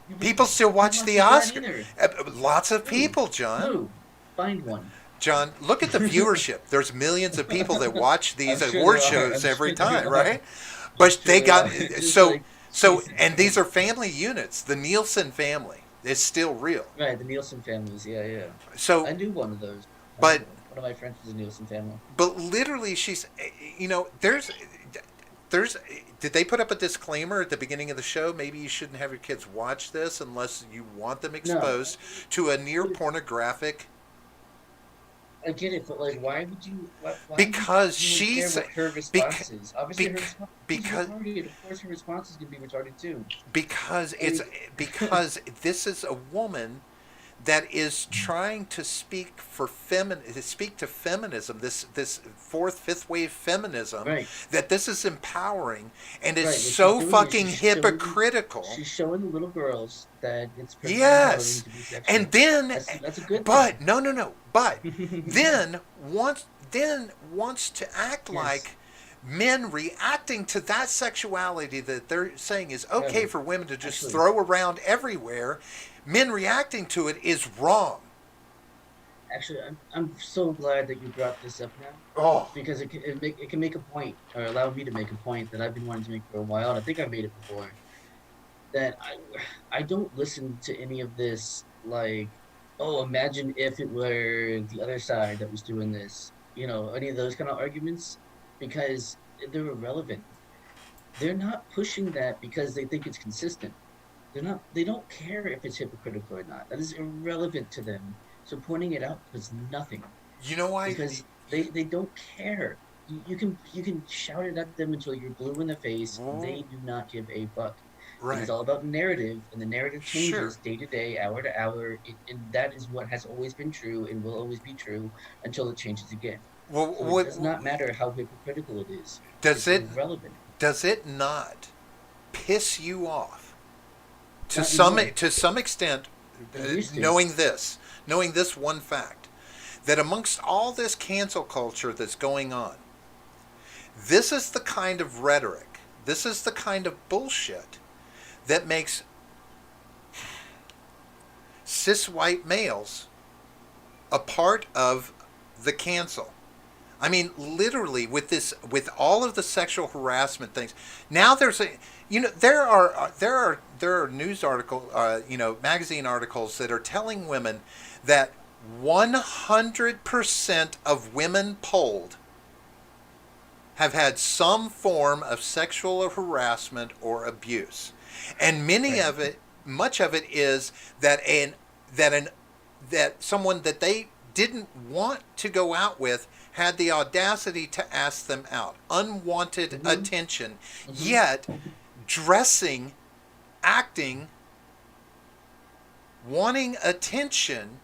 Yeah, but People still who watch the watches that Oscar. either? Lots of Who? people, John. Who? Find one. John, look at the viewership. There's millions of people that watch I'm these sure award there are. shows I'm every sure time, there are. right? I'm But sure they there got are. It's just so like so, Jesus and these are Christ. family units. The Nielsen family is still real. Right, the Nielsen families. Yeah, yeah. So, I knew one of those. I knew but one. One of my friends was a Nielsen family. literally, there's did they put up a disclaimer at the beginning of the show? Maybe you shouldn't have your kids watch this unless you want them No, exposed to a near pornographic. I get it, but like, why would you? Why would Because you even care she's what her bec- response is? Obviously, her bec- response is because retarded. Of course, her response is gonna be retarded too. because I it's mean, because this is a woman that is trying to speak to feminism, this fourth fifth wave feminism, right, that this is empowering, and it's right. What she's so doing is fucking hypocritical. she's showing the little girls that it's perfectly empowering Yes, to be and sexual. then That's a good but thing. no, but then wants to act Yes, like men reacting to that sexuality that they're saying is yeah, okay but for women to just actually, throw around everywhere. Men reacting to it is wrong. actually, I'm so glad that you brought this up now Oh, because it can make a point or allow me to make a point that I've been wanting to make for a while, and I think I made it before. That I don't listen to any of this like, oh, imagine if it were the other side that was doing this, any of those kind of arguments, because they're irrelevant. They're not pushing that because they think it's consistent. They don't care if it's hypocritical or not. That is irrelevant to them. So pointing it out does nothing you know why? because they don't care. You can shout it at them until you're blue in the face. Oh, They do not give a fuck. It is right. all about narrative, and the narrative Sure. changes day to day, hour to hour, and that is what has always been true and will always be true until it changes again. Well, So it does not matter how hypocritical it is. does It's it irrelevant. does it not piss you off Not anymore. to some extent, It used to. knowing this one fact, that amongst all this cancel culture that's going on, this is the kind of rhetoric, this is the kind of bullshit that makes cis white males a part of the cancel. I mean, literally, with all of the sexual harassment things. Now there's a, there are news article, magazine articles that are telling women that 100% of women polled have had some form of sexual harassment or abuse, and Right. much of it is that someone that they didn't want to go out with had the audacity to ask them out. Unwanted Mm-hmm. attention, Mm-hmm. yet dressing, acting, wanting attention.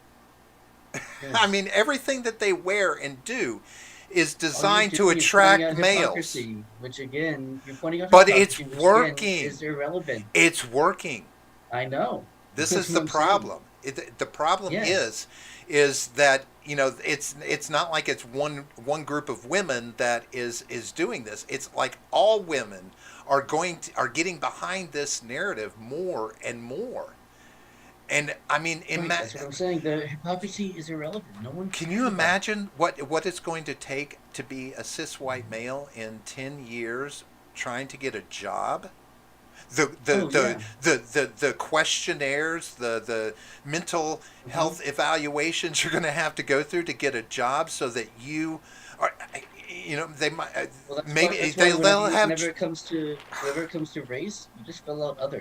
I Yes. mean, everything that they wear and do is All you're designed to doing is pointing attract out males. hypocrisy, which again, you're pointing out But it's hypocrisy, which again working. is irrelevant. It's working. I know. This That's is what the I'm saying. problem. The problem Yes. is that it's not like it's one group of women that is doing this. It's like all women are getting behind this narrative more and more. And I mean, Right. That's what I'm saying. The hypocrisy is irrelevant. No one can you cares about it. imagine what it's going to take to be a cis white male in 10 years trying to get a job? Oh yeah. The questionnaires, the mental Hmm. health evaluations you're going to have to go through to get a job, so that you are, they might, Well, that's why. maybe That's why they'll have. whenever it comes to race, you just fill out other.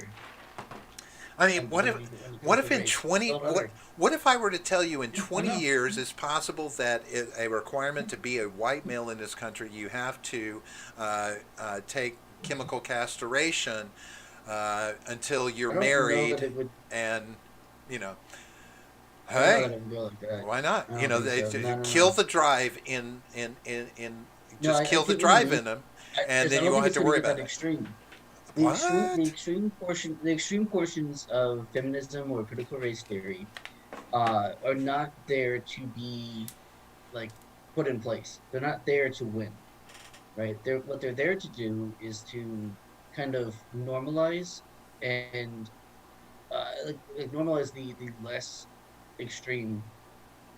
I mean, When when you when it what comes to if in race, just 20 fill out other. what if I were to tell you in Yeah, I 20 know. years it's possible that a requirement to be a white male in this country, you have to take chemical castration until you're I don't know married, that it would. and you know, I don't know that hey, it would go like that. why not? I don't think They so. No, no, kill no. the drive in No, just I kill the get what you drive mean. in them, I, and I then you don't won't think have it's to going to worry get that about it. extreme. What? The extreme portions of feminism or critical race theory are not there to be like put in place. They're not there to win, right? They're what they're there to do is to kind of normalize and like normalize the less extreme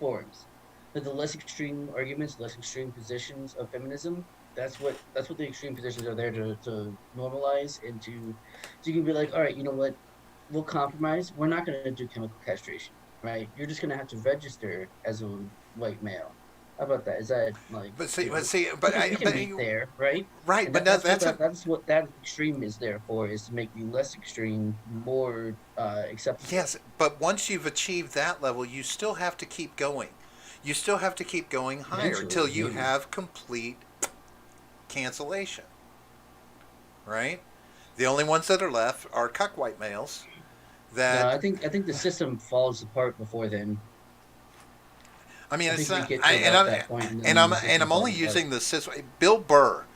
forms. But the less extreme arguments, less extreme positions of feminism, that's what the extreme positions are there to normalize and to so you can be like, all right, you know what? We'll compromise. We're not gonna do chemical castration, right? You're just gonna have to register as a white male. How about that? Is that like But see, you but know see, but we can meet there, right? right, And but no, that's a that's what that extreme is there for, is to make the less extreme more acceptable. yes. But once you've achieved that level, you still have to keep going. You still have to keep going higher Eventually, until you maybe. have complete cancellation, right? The only ones that are left are cuck white males No, that, I think the system falls apart before then. I mean, I it's think we not, get to about that point, and then the and system I'm only falls apart. using the cis. Bill Burr,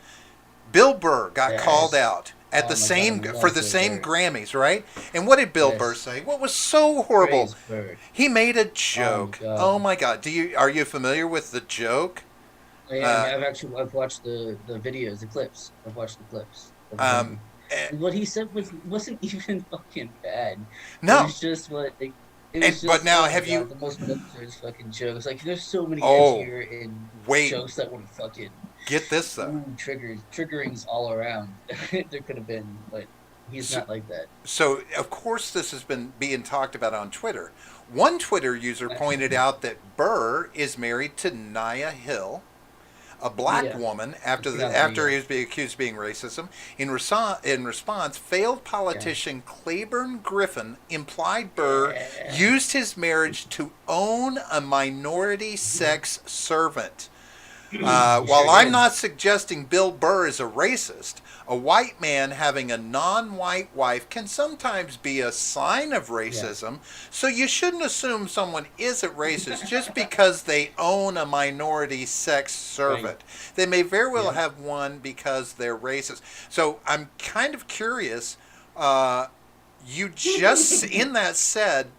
Bill Burr got called Yes. out at the Oh my God, I same for love the Bill same Burr. Grammys, right? And what did Bill Burr Yes, say? What was so horrible? praise Burr. He made a Oh my joke. God. Oh my God! Are you familiar with the joke? Oh, yeah, Uh, I've watched the videos, the clips. I've watched the clips of um, him. eh, And what he said wasn't even fucking bad. It no, was just like it and was but just now oh my have God, you? the most absurd fucking jokes. Like there's so many Oh, edgier and wait, jokes that would have fucking get this though. ooh triggerings all around. There could have been, but he's So, not like that. so of course this has been being talked about on Twitter. One Twitter user pointed out that Burr is married to Naya Hill, a black Yeah, woman, it's not after he Leah. was being accused of being racism. In response, failed Yeah, politician Claiborne Griffin implied Burr yeah. used his marriage to own a minority sex servant. He While sure I'm did. not suggesting Bill Burr is a racist, a white man having a non white wife can sometimes be a sign of Yeah. racism, so you shouldn't assume someone isn't racist just because they own a minority sex Right. servant. They may very well Yeah. have one because they're racist. So I'm kind of curious. Uh, you just in that said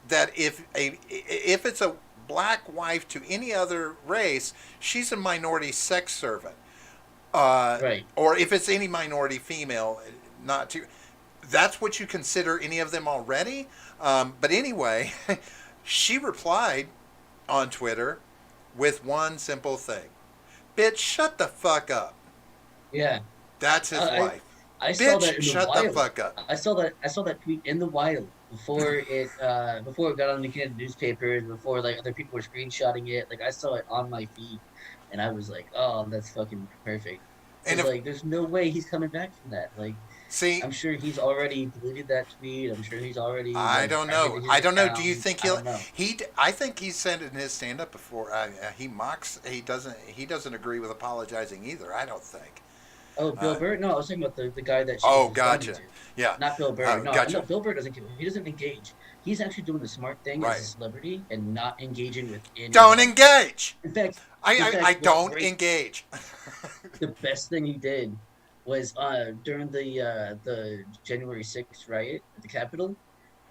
that if it's a black wife to any other race, she's a minority sex servant. Right. Or if it's any minority female, not to. That's what you consider any of them already. But anyway, she replied. on Twitter with one simple thing: "Bitch, shut the fuck up." Yeah. That's his I wife. I saw that Bitch, in the shut the wild. fuck up. I saw that tweet in the wild before it got on the Canadian newspapers, before like other people were screenshotting it. Like I saw it on my feed, and I was like, "Oh, that's fucking perfect." And Because if like, there's no way he's coming back from that. Like, see, I'm sure he's already deleted that tweet. I'm sure he's already I like don't know. privated his I don't know. Do you account. think I he'll? don't know. I think he said in his stand up before. He mocks. He doesn't agree with apologizing either. I don't think. Oh, Bill Uh, Burr? No, I was talking about the guy that she was oh, responding gotcha. to. Yeah. Not Bill Burr. No, no, Gotcha. Bill Burr doesn't give. He doesn't engage. He's actually doing the smart thing as a Right. celebrity and not engaging with Don't anybody. engage. In fact, in I fact, what's don't great, engage. the best thing he did was during the January 6th riot at the Capitol.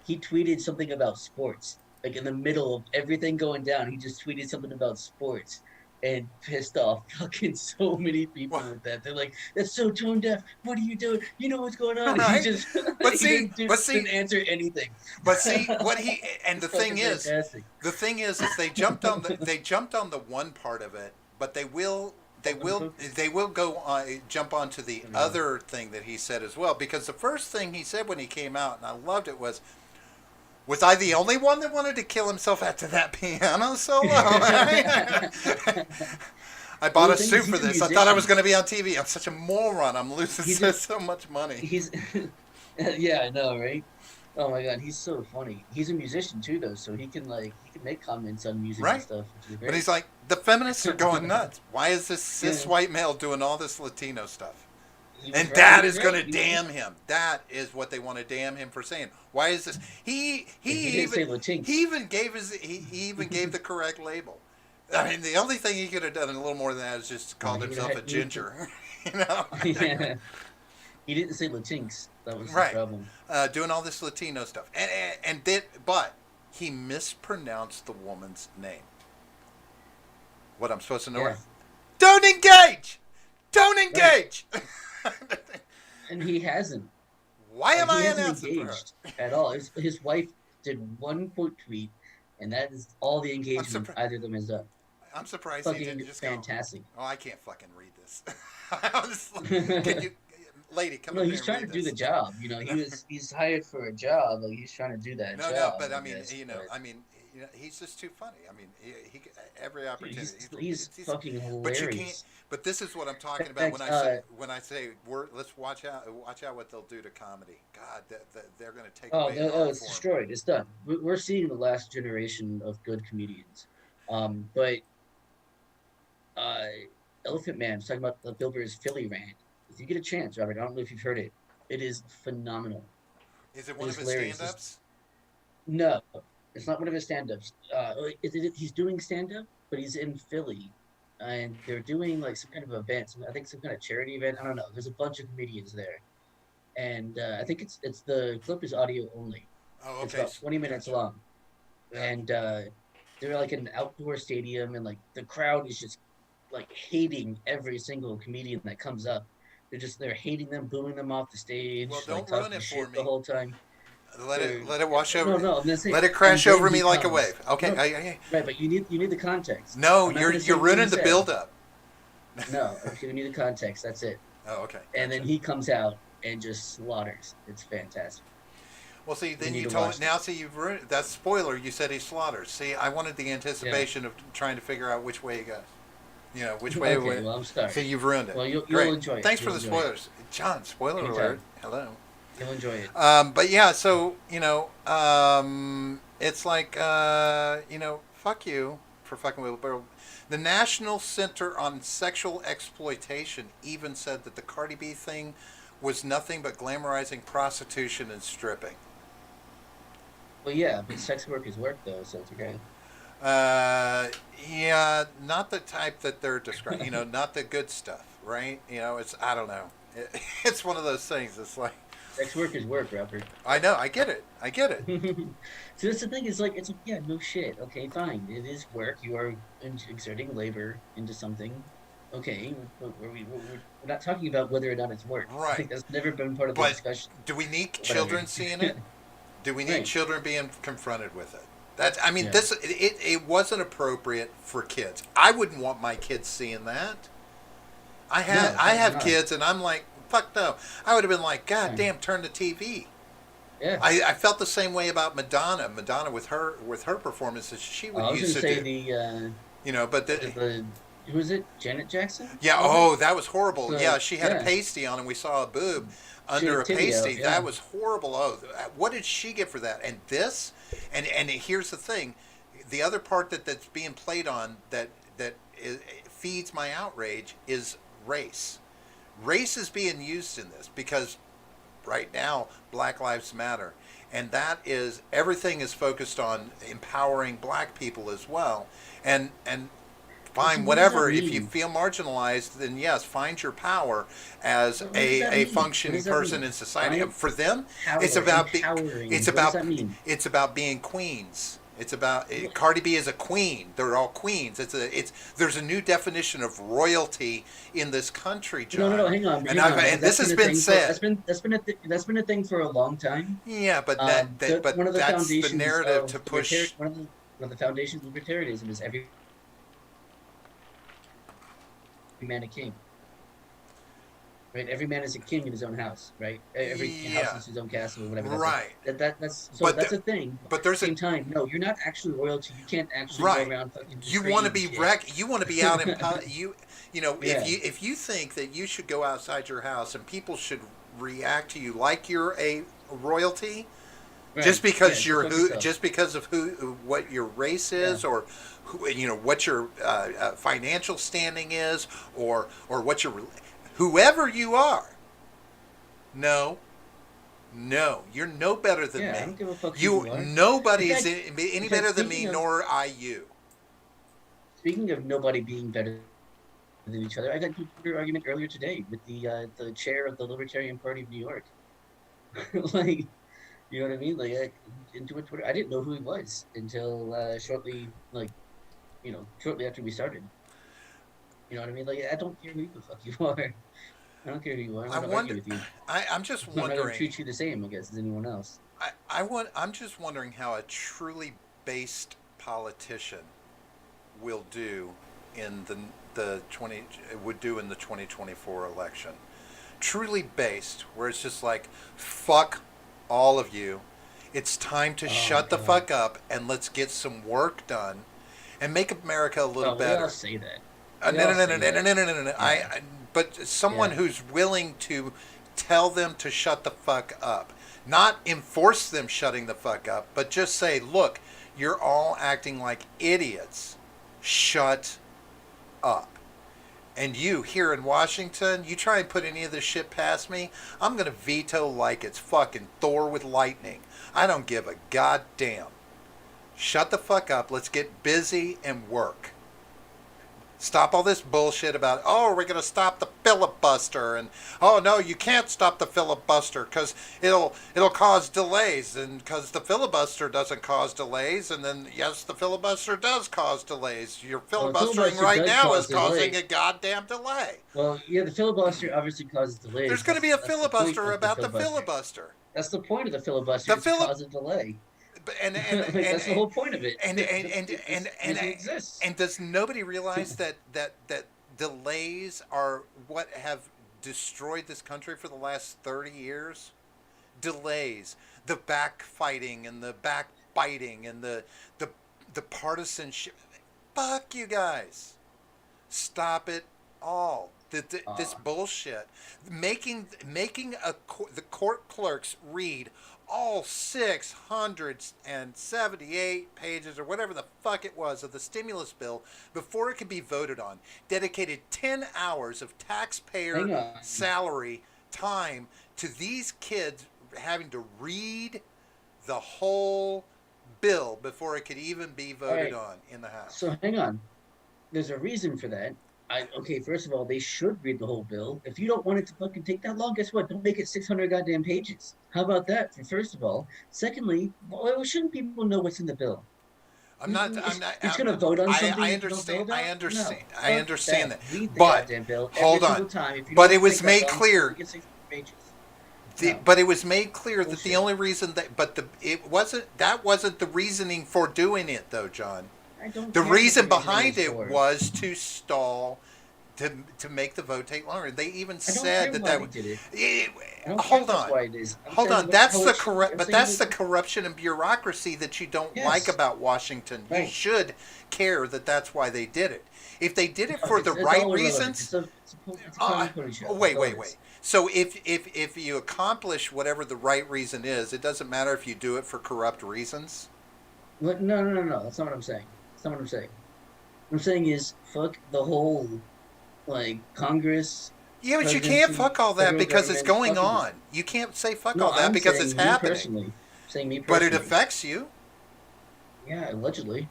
He tweeted something about sports. Like in the middle of everything going down, he just tweeted something about sports and pissed off fucking so many Well, people with that. They're like, "That's so tone deaf. What are you doing? You know what's going on?" He right. just But he see, but see, didn't answer anything. but see what he and It's fucking fantastic. the thing is they jumped on the one part of it, but they will go on, jump onto the other thing that he said as well, because the first thing he said when he came out, and I loved it, was I the only one that wanted to kill himself after that piano solo? I Well, bought the a thing suit is, for he's a this. I thought I was musician. going to be on TV. I'm such a moron. I'm losing He's a so much money. he's yeah, I know, right? Oh my God, he's so funny. He's a musician too, though, so he can make comments on music and Right. stuff, which is But great. he's like, the feminists are going nuts. Why is this cis Yeah, white male doing all this Latino stuff? he was And right. He that was is going right. to damn him. That is what they want to damn him for saying. Why is this? He didn't say He Latinx. even gave he even gave the correct label. I mean, the only thing he could have done a little more than that is just No, called he would have himself a had. ginger, you know? Yeah, he didn't say Latinx. That was the Right. problem. Doing all this Latino stuff, and did, but he mispronounced the woman's name. What I'm supposed to know? Yeah, Don't engage. Don't right. engage. And he hasn't. Why am He I hasn't announcing for her? engaged at all. His wife did one quote tweet, and that is all the I'm engagement surprised. either of them has done. I'm surprised he didn't Fucking just go. fantastic. Oh, I can't fucking read this. Can you, lady, come No, up here he's and trying read to do the this? job. he's hired for a job. Like he's trying to do that No, job, but I I mean, guess. But he's just too funny. I mean, every dude, opportunity. he's fucking But you can't. hilarious. But this is what I'm In talking about fact, when I say let's watch out what they'll do to comedy. God, they're going to take oh away an no, oh, art it's form. destroyed. It's done. We're seeing the last generation of good comedians. But uh, Elephant Man was talking about the Bill Burr's Philly rant. If you get a chance, Robert, I don't know if you've heard it. It is phenomenal. Is it It one of is his hilarious. stand-ups? No, it's not one of his stand-ups. He's doing stand-up, but he's in Philly, and they're doing like some kind of event. I think some kind of charity event. I don't know. There's a bunch of comedians there, and I think it's the clip is audio only. Oh, It's okay. about 20 minutes Gotcha. long, Yeah. and they're like in an outdoor stadium, and like the crowd is just like hating every single comedian that comes up. They're hating them, booing them off the Well, stage, like don't ruin talking it for shit the me. whole time. They're Let it wash no, over. no. I'm gonna say, Let it and crash then over he me like a comes. wave. Okay. No, right, but you need the context. No, I'm not gonna say you're what he ruining the said. build-up. No, I'm giving you the context. That's it. Oh, okay. And then Gotcha. he comes out and just slaughters. It's fantastic. Well, see, You then need you to told watch now. See, you've ruined that spoiler. You said he slaughters. See, I wanted the Yeah. anticipation of trying to figure out which way he goes. You know, which way it Okay. went. Well, I'm sorry. See, you've ruined it. Well, you'll Great. enjoy it. Thanks for You'll the enjoy it spoilers, John. Spoiler alert. anytime. Hello. You'll enjoy it. But yeah, so it's like fuck you for fucking with Bill. The National Center on Sexual Exploitation even said that the Cardi B thing was nothing but glamorizing prostitution and stripping. Well, yeah, but sex work is work, though, so it's okay. Uh, yeah, not the type that they're describing. Not the good stuff, right? It's I don't know. It's one of those things. It's like Sex work is work, Robert. I know. I get it. I get it. So that's the thing. Is like yeah, no shit. Okay, fine. It is work. You are exerting labor into something. Okay, but we're not talking about whether or not it's work. Right. Like that's never been part of the But discussion. do we need Whatever. children seeing it? Do we need Right. children being confronted with it? That's, I mean, Yeah. it wasn't appropriate for kids. I wouldn't want my kids seeing that. No, I certainly have not. kids, and I'm like, fuck no. I would have been like, God Yeah. damn, turn the TV. Yeah. I felt the same way about Madonna. Madonna with her performances, she would I was used gonna to say do. the But the who was it? Janet Jackson? yeah, Was it? oh, that was horrible. So Yeah, she had a yeah, pasty on, and we saw a boob she had under a a titty pasty. out. That Yeah. was horrible. Oh, what did she get for that? And this, and here's the thing, the other part that's being played on that feeds my outrage is race. Race is being used in this because right now Black Lives Matter, and that is everything is focused on empowering black people as well, and But see, fine, what does that whatever. If you mean? feel marginalized, then yes, find your power as What does that a mean? What functioning does that person mean? in society. Find For them, it's power, about empowering. What does that mean? it's about being queens. It's about What? Cardi B is a queen. They're all queens. It's there's a new definition of royalty in this country, No, no, no. John. Hang on, because And this that's has been a been thing for said. that's been a thing for a long time. Yeah, but that One of the that's the foundations narrative to of push. one of the foundations of libertarianism is every man a king, right? Every man is a king in his own house, right? Every house Yeah, is his own castle, or whatever. right. That's so But that's a thing. But but at the there's a same time, no, you're not actually royalty. You can't actually go right. around fucking You want to betraying be shit. You want to be out in Yeah, if you think that you should go outside your house and people should react to you like you're a royalty just right. Yeah, because go fuck yourself. just because of what your race Yeah. is, or who, what your financial standing is, or what your whoever you are. No, no, you're no better than Yeah, I me. don't give a fuck who You you are. In nobody's fact, any in fact, better than me, nor I you. speaking of nobody being better than each other, I got into a Twitter argument earlier today with the chair of the Libertarian Party of New York. Like, you know what I mean? Like, into a Twitter, I didn't know who he was until shortly after we started. You know what I mean? Like, I don't care who the fuck you are. I don't care who you are. I'm I not gonna argue wonder. with you. I'm just I'm not gonna wondering. treat you the same, I guess, as anyone else. I'm just wondering how a truly based politician will do in the 20 would do in the 2024 election. Truly based, where it's just like, fuck all of you. It's time to Oh shut the God. fuck up and let's get some work done and make America a little Well, we all better. say that. We No, all no, no, no, say no, no, that. no, no, no, no. Yeah. But someone Yeah. who's willing to tell them to shut the fuck up, not enforce them shutting the fuck up, but just say, look, you're all acting like idiots. Shut up. And you here in Washington, you try and put any of this shit past me, I'm gonna veto like it's fucking Thor with lightning. I don't give a goddamn. Shut the fuck up. Let's get busy and work. Stop all this bullshit about, oh, we're going to stop the filibuster, and oh no, you can't stop the filibuster because it'll cause delays, and because the filibuster doesn't cause delays, and then yes, the filibuster does cause delays. Your Well, the filibustering filibuster right does now cause is causing a delays. goddamn delay. Well, yeah, the filibuster obviously causes There's delays. going to be a That's the point filibuster of the about the filibuster. filibuster. That's the point of the filibuster The is to filib cause a delay. and Like that's the whole point of it. and and and This and reason exists. and does nobody realize that delays are what have destroyed this country for the last 30 years? Delays, the backfighting and the backbiting and the the partisanship. Fuck you guys. Stop it all. This Uh, bullshit, making the court clerks read all 678 pages or whatever the fuck it was of the stimulus bill before it could be voted on. Dedicated 10 hours of taxpayer hang on. salary time to these kids having to read the whole bill before it could even be All voted right. on in the House. So hang on. There's a reason for that. Okay, first of all, they should read the whole bill. If you don't want it to fucking take that long, guess what? Don't make it 600 goddamn pages. How about that? For first of all, secondly, well, shouldn't people know what's in the bill? I'm not. I'm not. You're just gonna vote on something I you don't know understand. about? I understand. No, I fuck understand that. that. Read the But goddamn bill every hold single on. time. If you don't But want it to was take that made long, clear. make it 600 pages. No, But it was made clear that the bullshit. only reason that wasn't the reasoning for doing it though, John. I don't The care what the reason reasoning behind is it for. was to stall, to make the vote take longer. They even I don't said care that why they did it. it, I don't care if hold that's on, why it is. I'm hold saying on. what That's how the it should. corrupt, I'm but saying that's the what. corruption and bureaucracy that you don't like Yes, about Washington. You right. should care that that's why they did it. If they did it No, for the it's right all irrelevant. reasons, It's a uh, pony pony show. That's wait, all it wait, is. wait. So if you accomplish whatever the right reason is, it doesn't matter if you do it for corrupt reasons. No, no, no, no. That's not what I'm saying. That's not what I'm saying. What I'm saying is fuck the whole like Congress, Yeah, but you can't presidency, fuck all that federal because it's government. going Fucking on. You can't say fuck no. all that I'm because it's saying me happening. personally. I'm saying me But it personally. affects you. Yeah, allegedly.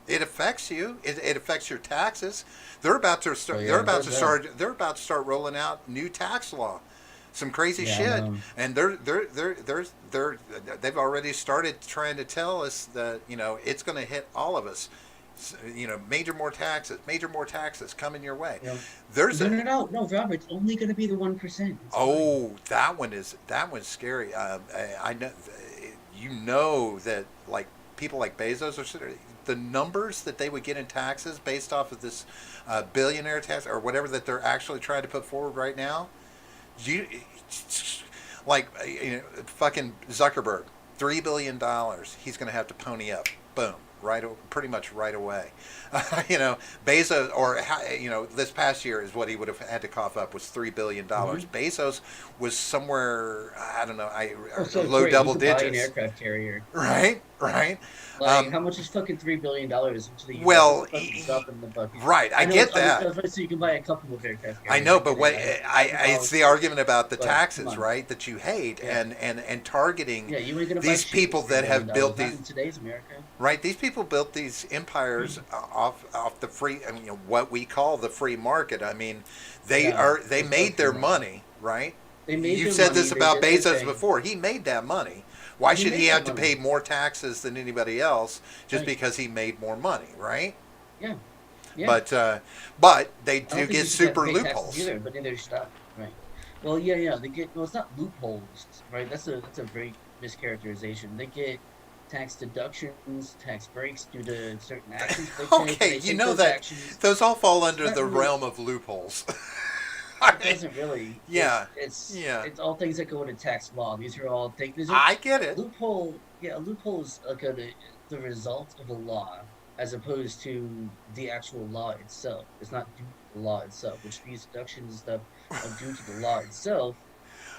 It affects you. It affects your taxes. They're about to Oh start. They're yeah, it about does to that. start. They're about to start rolling out new tax law, some crazy Yeah, I shit. know. And they've already started trying to tell us that it's going to hit all of us. Major more taxes coming your way. You know. There's No, a no, no, no, Robert. It's only going to be the 1%. It's fine. Oh, that one's scary. I know, that like people like Bezos the numbers that they would get in taxes based off of this billionaire tax or whatever that they're actually trying to put forward right now. You like fucking Zuckerberg, $3 billion. He's going to have to pony up. Boom. Right, pretty much right away. you know, Bezos, or this past year is what he would have had to cough up was $3 billion. Mm-hmm. Bezos was somewhere I don't know, Oh, so low great. He double could buy an digits. aircraft carrier. Right, right. Like, how much is fucking $3 billion into the U.S.? That's Well, a fucking drop in the bucket. right. I I know get it's that. obviously so you can buy a couple of aircraft I carriers. know, I but get it. what I'm it's the policy, argument about the but come taxes, on. right? That you hate Yeah, and targeting yeah. You ain't gonna buy these shit people with three that billion have dollars. built Not these. in today's America. Right, these people built these empires off the free, I mean, what we call the free market. I mean, No, they there's no made free their market. money, right? They made You've their said money. this They about did their Bezos thing. before. He made that money. Why He should he made that have to money. pay more taxes than anybody else just Right. because he made more money, right? Yeah. Yeah. But they I don't do think get you should have to super pay taxes loopholes. either, but neither should. Right. Well, yeah, yeah. They get well. It's not loopholes, right? That's a very mischaracterization. They get tax deductions, tax breaks due to certain actions they take, and Okay, they you take know those that actions. those all fall It's under not the really. realm of loopholes. I It mean, doesn't really. yeah, yeah, It's all things that go into tax law. These are all things. These are I get it. loophole. Yeah, a loophole is like the result of a law, as opposed to the actual law itself. It's not due to the law itself, which these deductions and stuff are due to the law itself.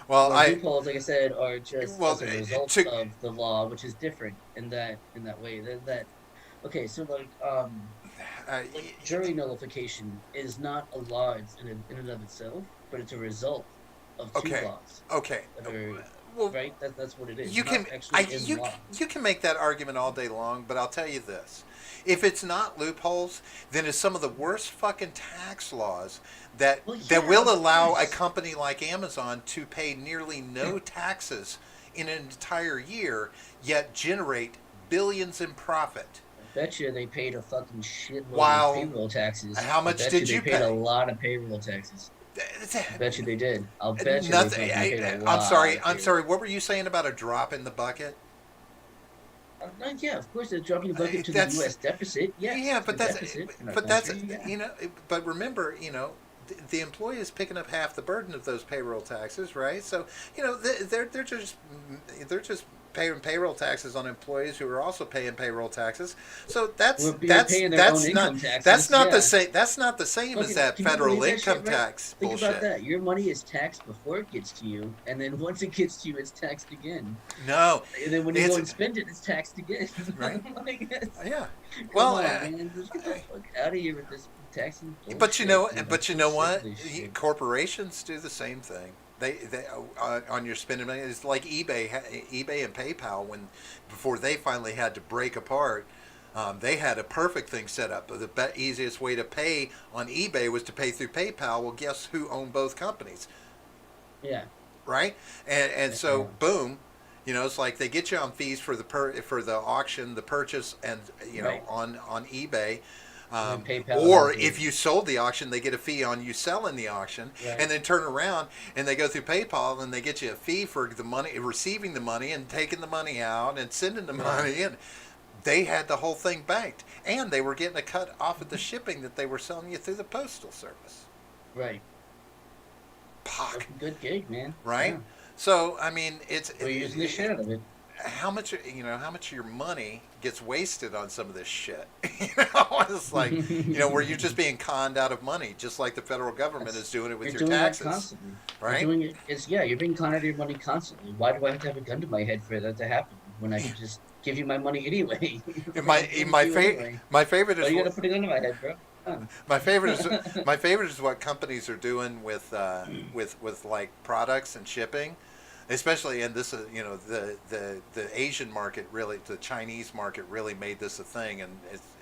Well, Where loopholes, like I said, are just well as a result to of the law, which is different in that way. That okay, so uh, like jury nullification is not a law in and of itself, but it's a result of two okay, laws okay. that are Well, right. That's what it is. you It's not can actually in law. you can make that argument all day long, but I'll tell you this: if it's not loopholes, then it's some of the worst fucking tax laws Well, that yeah, will of allow a course. company like Amazon to pay nearly no taxes in an entire year, yet generate billions in profit. I bet you they paid a fucking shitload of While payroll taxes. how I much bet you did they you paid a pay? lot of payroll taxes. I bet you they did. I'll bet you they Nothing. fucking paid a I'm lot sorry. of I'm payroll. sorry. What were you saying about a drop in the bucket? Yeah, of course, they're dropping the bucket to the That's U.S. deficit. Yeah, Yes, the but that's deficit in our but that's country. Yeah, you know. But remember, the employee is picking up half the burden of those payroll taxes, right? So they're just paying payroll taxes on employees who are also paying payroll taxes. So we're paying their own income that's taxes. not the Yeah, same. That's not the same as that can you federal believe that income shit? Right? tax Think about bullshit. that. Your money is taxed before it gets to you, and then once it gets to you, it's taxed again. No, And then when you go it's and spend it, it's taxed again. right. Like, Yeah. come Well, on, man, just get the fuck out of here with this taxing but bullshit, dude. I'm but you so know sick of what? this shit. Corporations do the same thing. They on your spending money. It's like eBay and PayPal when before they finally had to break apart. They had a perfect thing set up. The easiest way to pay on eBay was to pay through PayPal. Well, guess who owned both companies, Yeah, right? And so yeah, boom, it's like they get you on fees for the auction, the purchase, and right. on eBay. And then PayPal Or has if you its sold the auction, they get a fee on you selling the auction, right. and then turn around and they go through PayPal and they get you a fee for the money, receiving the money and taking the money out and sending the Right. money, and they had the whole thing banked, and they were getting a cut off of the shipping that they were selling you through the postal service. Right. Pock, That's a good gig, man. right? Yeah. So I mean, We're using the shit out of it. how much how much of your money gets wasted on some of this shit. It's like, where you're just being conned out of money, just like the federal government is That's doing it with you're your doing that taxes, constantly. You're right? doing it. It's yeah. You're being con out of your money constantly. Why do I have to have a gun to my head for that to happen when I could just give you my money anyway? And Like, I'm giving it to you anyway. my favorite Why is you what gotta put a gun to my head, bro? Come my favorite is on. my favorite is what companies are doing with with like products and shipping, especially in this the Asian market, really the Chinese market really made this a thing, and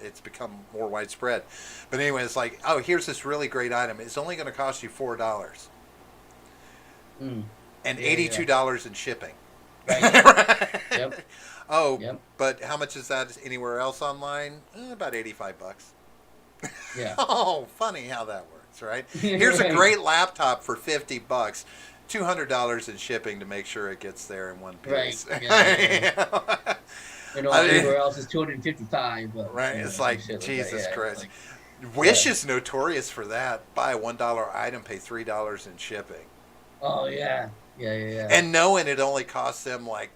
it's become more widespread. But anyway, it's like, oh, here's this really great item. It's only going to cost you $4 Mm. and Yeah, yeah. $82 in shipping. Right. Right? Yep. Oh, Yep. but how much is that anywhere else online? About $85. Yeah. Oh, funny how that works, right? Here's a Right. great laptop for $50, $200 in shipping to make sure it gets there in one Right. piece. Yeah. Yeah. And all I mean, everywhere else is 255, but right? It's like, some shit like that. Jesus Yeah. It's Christ. like Wish yeah. is notorious for that. Buy a $1 item, pay $3 in shipping, Oh yeah. Yeah. Yeah. Yeah. and knowing it only costs them like,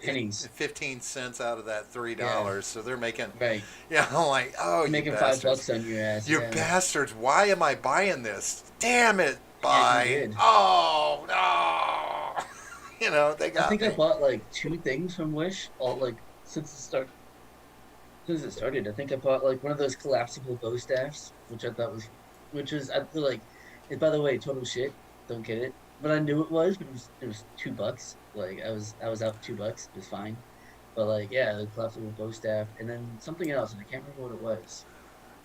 Pennies. 15 cents out of that Yeah. $3, so they're making, Right. I'm like, oh, You're you making bastards. $5 on your ass. You Yeah. bastards, why am I buying this? Damn it, Yeah. You buy. did. Oh, no. They I got think I me. bought like two things from Wish. All like since the start. Since it started, I think I bought like one of those collapsible bow staffs, which was I feel like, and by the way, total shit. Don't get it, but I knew it was, but it was $2. Like I was out $2. It was fine, but like yeah, the collapsible bow staff, and then something else, and I can't remember what it was.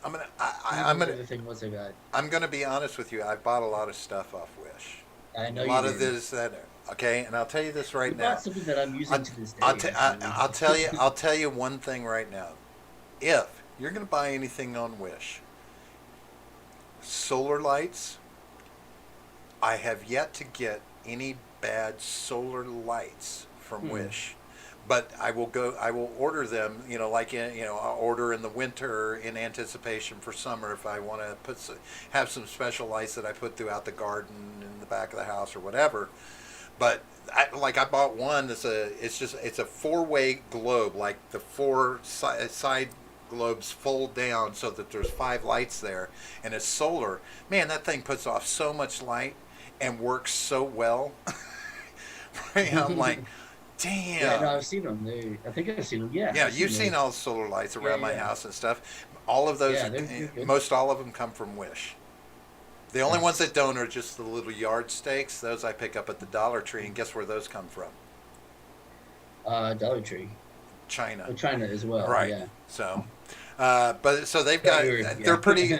I'm gonna, I can't I'm remember what gonna, the other thing was I got. I'm gonna be honest with you. I bought a lot of stuff off Wish. I know A you lot of did. this, that, okay, and I'll tell you this You right bought now. something that I'm I, using to this day, actually. I'll tell you one thing right now. If you're gonna buy anything on Wish, solar lights, I have yet to get any bad solar lights from Hmm. Wish. But I will order them, I'll order in the winter in anticipation for summer if I want to have some special lights that I put throughout the garden in the back of the house or whatever. But I bought one. It's a four-way globe, like the four side globes fold down so that there's five lights there, and it's solar. Man, that thing puts off so much light and works so well. I'm like, Yeah, no, damn. I've seen them. I think I've seen them. Yeah, Yeah, I've you've seen seen those. all the solar lights Yeah, around my yeah, house and stuff. All of those yeah. are, They're good. most all of them come from Wish. The only ones Nice. that don't are just the little yard stakes. Those I pick up at the Dollar Tree, and guess where those come from? Dollar Tree. China. Oh, China as well. Right. Yeah. So, but so they've Thought got, you were, they're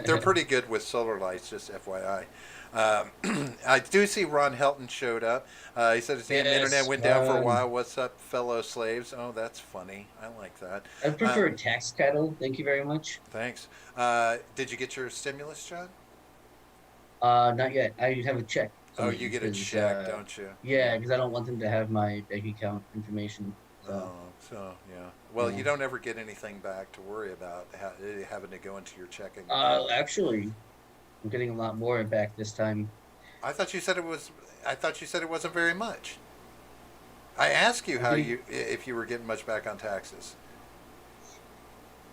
yeah. pretty good with solar lights. Just FYI. I do see Ron Helton showed up. He said his damn internet Yes. went down for a while. What's up, fellow slaves? Oh, that's funny. I like that. I Uh, prefer a tax title. Thank you very much. Thanks. Did you get your stimulus, John? Not yet. I have a check Oh, you coming get a because check, don't you? yeah, because I don't want them to have my bank account information. So Oh, so yeah. Well, yeah. you don't ever get anything back to worry about having to go into your checking. Actually, I'm getting a lot more back this time. I thought you said it was. I thought you said it wasn't very much. I asked you I'm how getting if you were getting much back on taxes.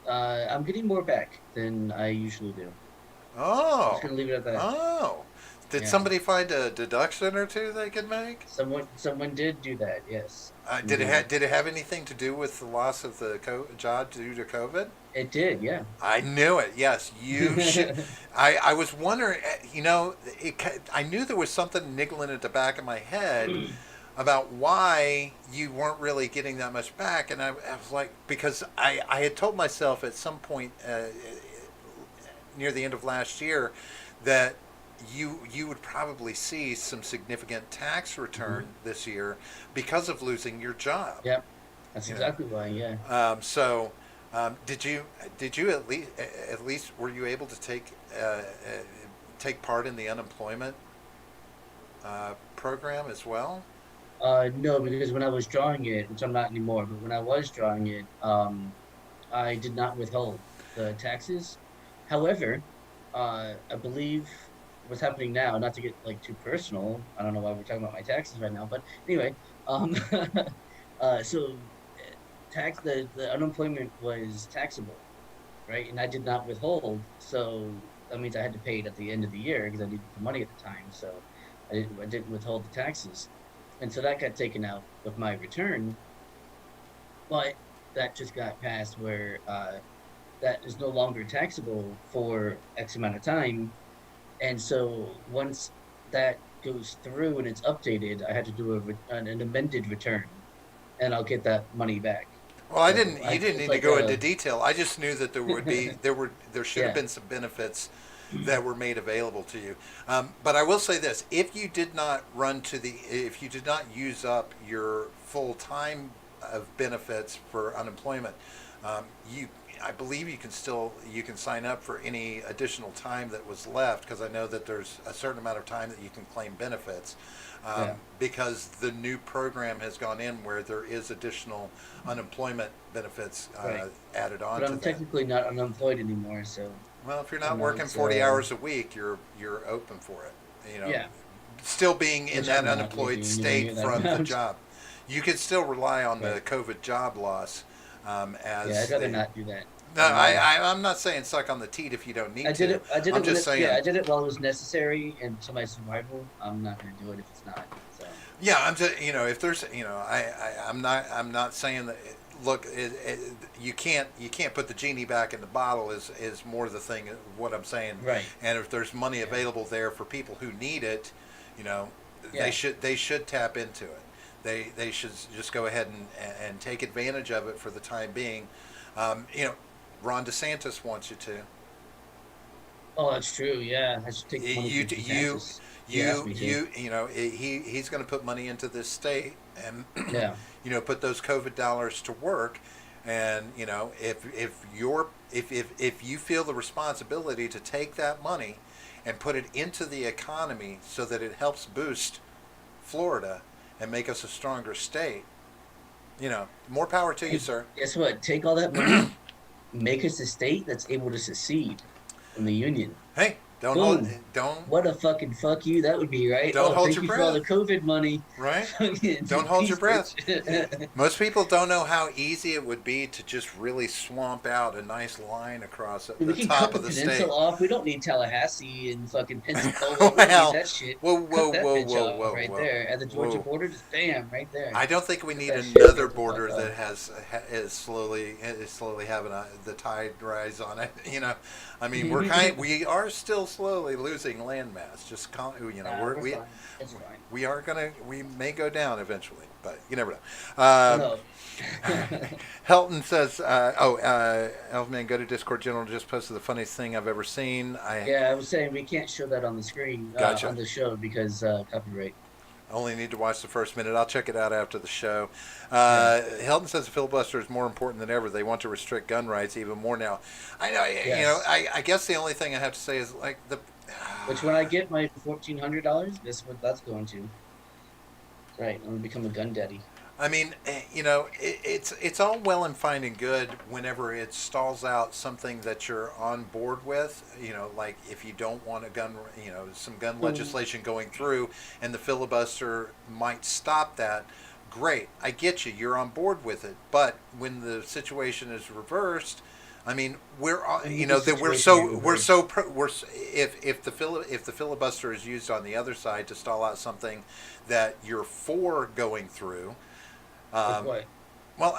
I'm getting more back than I usually do. I'm just Oh, gonna leave it at that. oh. Did Yeah. somebody find a deduction or two they could make? Someone did do that. Yes, indeed. Did it have anything to do with the loss of the job due to COVID? It did. Yeah. I knew it. Yes, you should. I was wondering. I knew there was something niggling at the back of my head about why you weren't really getting that much back, and I was like, because I had told myself at some point near the end of last year that you would probably see some significant tax Hmm. return this year because of losing your job. Yep. That's You know, exactly why. Yeah. so Did you at least were you able to take part in the unemployment program as well? No, because when I was drawing it, which I'm not anymore, but when I was drawing it, I did not withhold the taxes. However, I believe what's happening now, not to get like too personal, I don't know why we're talking about my taxes right now, but anyway, um, so the unemployment was taxable, right? And I did not withhold, so that means I had to pay it at the end of the year because I needed the money at the time. So I didn't withhold the taxes, and so that got taken out of my return. But that just got passed where that is no longer taxable for X amount of time. And so once that goes through and it's updated, I had to do an amended return, and I'll get that money back. Well, I So didn't. You didn't it's need to like go into a detail. I just knew that there should have yeah. been some benefits that were made available to you. But I will say this: if you did not use up your full time of benefits for unemployment, you I believe you can sign up for any additional time that was left, because I know that there's a certain amount of time that you can claim benefits, Yeah. because the new program has gone in where there is additional unemployment benefits Right. added on But to I'm that. technically not unemployed anymore, so Well, if you're you not know working it's 40 hours a week, you're open for it. You know, yeah, still being in which that I'm not unemployed making anywhere state near that from the amount. job. You could still rely on Right. the COVID job loss, Yeah, I'd as rather the. not do that. No, I'm not saying suck on the teat if you don't I need did to. it. I did I'm it when just it. Yeah, saying. I did it while it was necessary and to my survival. I'm not gonna do it if it's not. So Yeah, I'm just, if there's, I'm not saying that. Look, you can't put the genie back in the bottle. Is more the thing. What I'm saying, right. and if there's money Yeah. available there for people who need it, you know, they Yeah. should tap into it. They should just go ahead and take advantage of it for the time being. Um, you know, Ron DeSantis wants you to. Oh, that's true. Yeah, I should take money You from you DeSantis. He asked you me to. you you know he's going to put money into this state, and Yeah. put those COVID dollars to work. And if you feel the responsibility to take that money and put it into the economy so that it helps boost Florida and make us a stronger state, more power to you, Hey, sir. guess what? Take all that money, make us a state that's able to secede from the union. Hey, don't hold Boom. don't What a fucking fuck you that would be, right? don't Oh, hold thank your you for all the breath, COVID money. right? Don't Fucking hold your peace, breath. bitch. Most people don't know how easy it would be to just really swamp out a nice line across We the can cut top the of the state. peninsula off. We don't need Tallahassee and fucking Pensacola. We don't need Well, that shit. whoa, Cut whoa, that whoa, bitch whoa, off whoa, right whoa, there at the Georgia whoa. border. Just bam, right there. I don't think we Cut need that shit another right the fuck border off. that is slowly having the tide rise on it. I mean, we are still slowly losing landmass. Just Nah, we're fine. It's fine. we may go down eventually, but you never know. Oh no. Helton says, Elfman, go to Discord General. Just posted the funniest thing I've ever seen. I Yeah, I was saying we can't show that on the screen gotcha. on the show because copyright. Only need to watch the first minute. I'll check it out after the show. Yeah. Hilton says the filibuster is more important than ever. They want to restrict gun rights even more now. I know. Yes. I guess the only thing I have to say is like the. Which when I get my $1,400, guess what that's going to? Right, I'm gonna become a gun daddy. I mean, it's all well and fine and good whenever it stalls out something that you're on board with. Like if you don't want a gun, some gun Mm. legislation going through, and the filibuster might stop that. Great, I get you. You're on board with it. But when the situation is reversed, I mean, When would the that situation be reversed? if the filibuster is used on the other side to stall out something that you're for going through. Like um, what? well,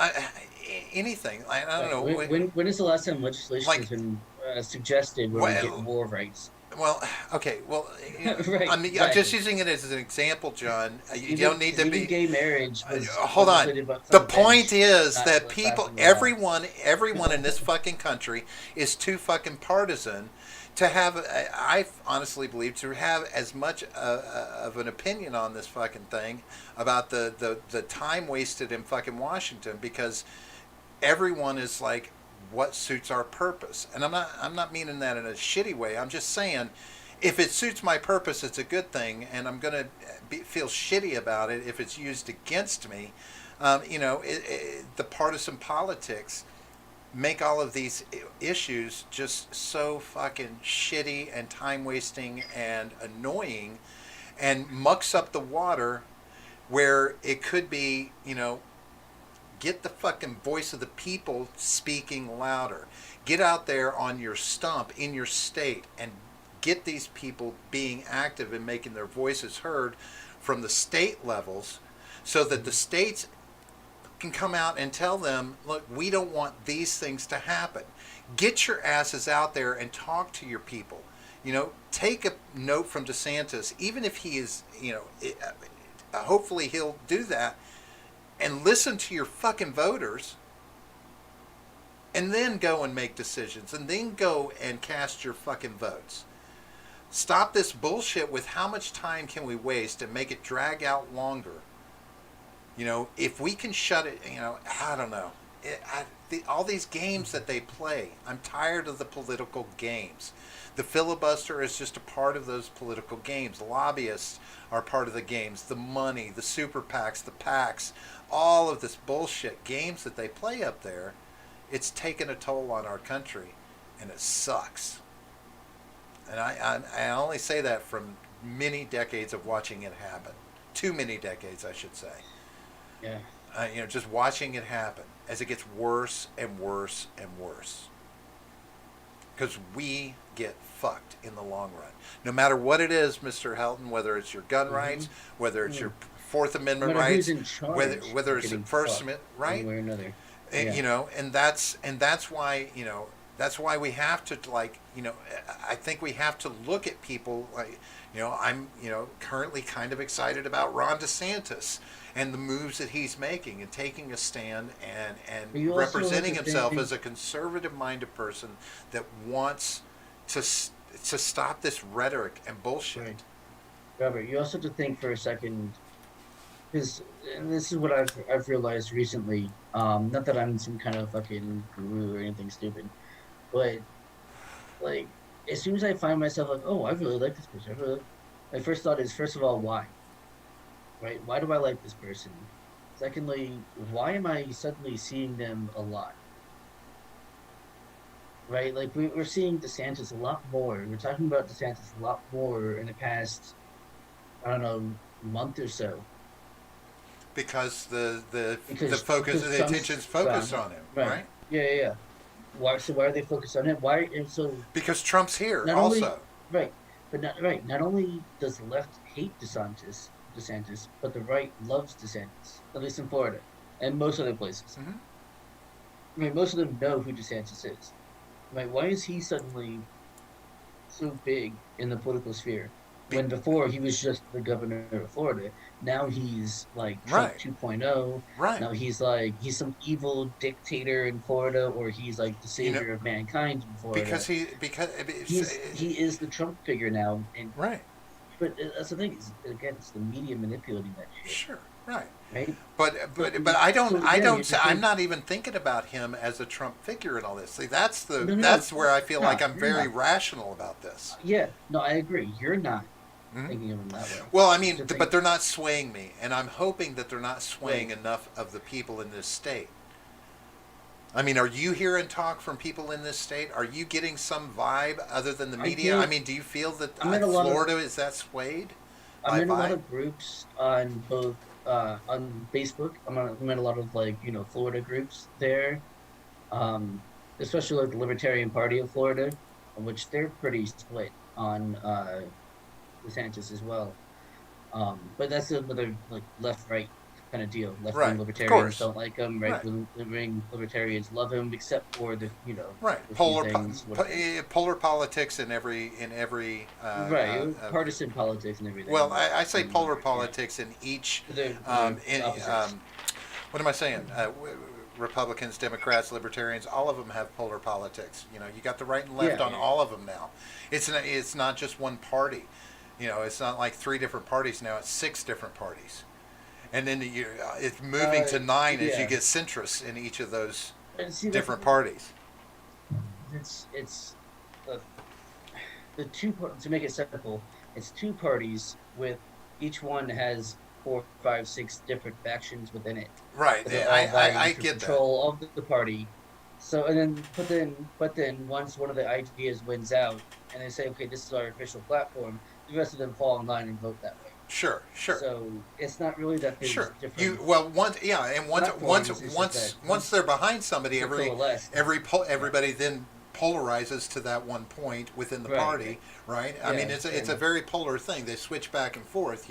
anything. I don't Like know. when is the last time legislation has Like, been suggested where we get well, war rights? well, okay. Well, Right, I'm just exactly. using it as an example, John. You don't Even need because to even be. gay marriage was Hold on. legislated but from The the point bench, is not that like passed people, into law. everyone in this fucking country is too fucking partisan to have. I honestly believe to have as much of an opinion on this fucking thing about the time wasted in fucking Washington, because everyone is like what suits our purpose. And I'm not meaning that in a shitty way. I'm just saying, if it suits my purpose, it's a good thing, and I'm gonna feel shitty about it if it's used against me. The partisan politics make all of these issues just so fucking shitty and time wasting and annoying, and mucks up the water where it could be, get the fucking voice of the people speaking louder. Get out there on your stump in your state and get these people being active and making their voices heard from the state levels, so that the states can come out and tell them, look, we don't want these things to happen. Get your asses out there and talk to your people. Take a note from DeSantis, even if he is, hopefully he'll do that, and listen to your fucking voters, and then go and make decisions, and then go and cast your fucking votes. Stop this bullshit with how much time can we waste and make it drag out longer. If we can shut it, I don't know. All these games that they play, I'm tired of the political games. The filibuster is just a part of those political games. Lobbyists are part of the games. The money, the super PACs, the PACs, all of this bullshit games that they play up there, it's taken a toll on our country, and it sucks. And I only say that from many decades of watching it happen. Too many decades, I should say. Yeah. Just watching it happen as it gets worse and worse and worse. Because we get fucked in the long run. No matter what it is, Mr. Helton, whether it's your gun rights, whether it's your Fourth Amendment no matter rights, who's in charge, whether it's the First Amendment, right? One way or another. And that's why that's why we have to I think we have to look at people like I'm currently kind of excited about Ron DeSantis and the moves that he's making and taking a stand and representing himself as a conservative minded person that wants to stop this rhetoric and bullshit. Right. Robert, you also have to think for a second, because this is what I've realized recently. Not that I'm some kind of fucking guru or anything stupid, but like as soon as I find myself like, oh, I really like this person. My first thought is, first of all, why? Right? Why do I like this person? Secondly, why am I suddenly seeing them a lot? Right? Like we're seeing DeSantis a lot more. We're talking about DeSantis a lot more in the past, I don't know, month or so. Because the Trump's attention's focused gone. on him, Right. right? Yeah. Why? So why are they focused on him? Why? And so Because Trump's here not also. only right, but not right. Not only does the left hate DeSantis, but the right loves DeSantis. At least in Florida and most other places. Mm-hmm. I mean, most of them know who DeSantis is. Right? Why is he suddenly so big in the political sphere when before he was just the governor of Florida? Now he's like Trump Right. 2.0. Right. Now he's some evil dictator in Florida, or he's like the savior of mankind in Florida. Because he is the Trump figure now. And right. but that's the thing. Again, it's the media manipulating that shit. Sure. Right. Right. But I don't So, yeah, I'm not even thinking about him as a Trump figure and all this. See, that's No, that's where I feel like I'm you're very not. rational about this. Yeah. No, I agree. You're not Mhm. thinking of him that way. Well, I mean, Just but they're not swaying me, and I'm hoping that they're not swaying enough of the people in this state. I mean, are you hearing talk from people in this state? Are you getting some vibe other than the media? I mean, do you feel that Florida is that swayed? I'm in a lot of groups on both on Facebook. I'm in a lot of Florida groups there, especially like the Libertarian Party of Florida, which they're pretty split on DeSantis as well. But that's another like left-right kind of deal. Left-wing Right, of libertarians course. don't like him. Right. Right-wing libertarians love him, except for the Right, the few polar things, polar politics in every right, partisan politics and everything. well, I say And, polar yeah. politics in each They're in opposites. what am I saying? Republicans, Democrats, Libertarians, all of them have polar politics. You got the right and left Yeah. on all of them now. It's not just one party. It's not like 3 different parties now. It's 6 different parties, and then it's moving to 9 as you yeah. get centrists in each of those And see, different parties. it's the to make it simple, it's two parties with each one has four, five, six different factions within it Right. that are all vying I for get that. control of the party. So and then but then once one of the ideas wins out and they say, okay, this is our official platform, the rest of them fall in line and vote that way. Sure, sure. So it's not really that there's Sure. different Once, yeah, and platforms. It's just that once they're behind somebody, they're coalesced. Yeah. everybody then polarizes to that one point within the Right. party, right? I Yeah. mean, it's a And very polar thing. They switch back and forth,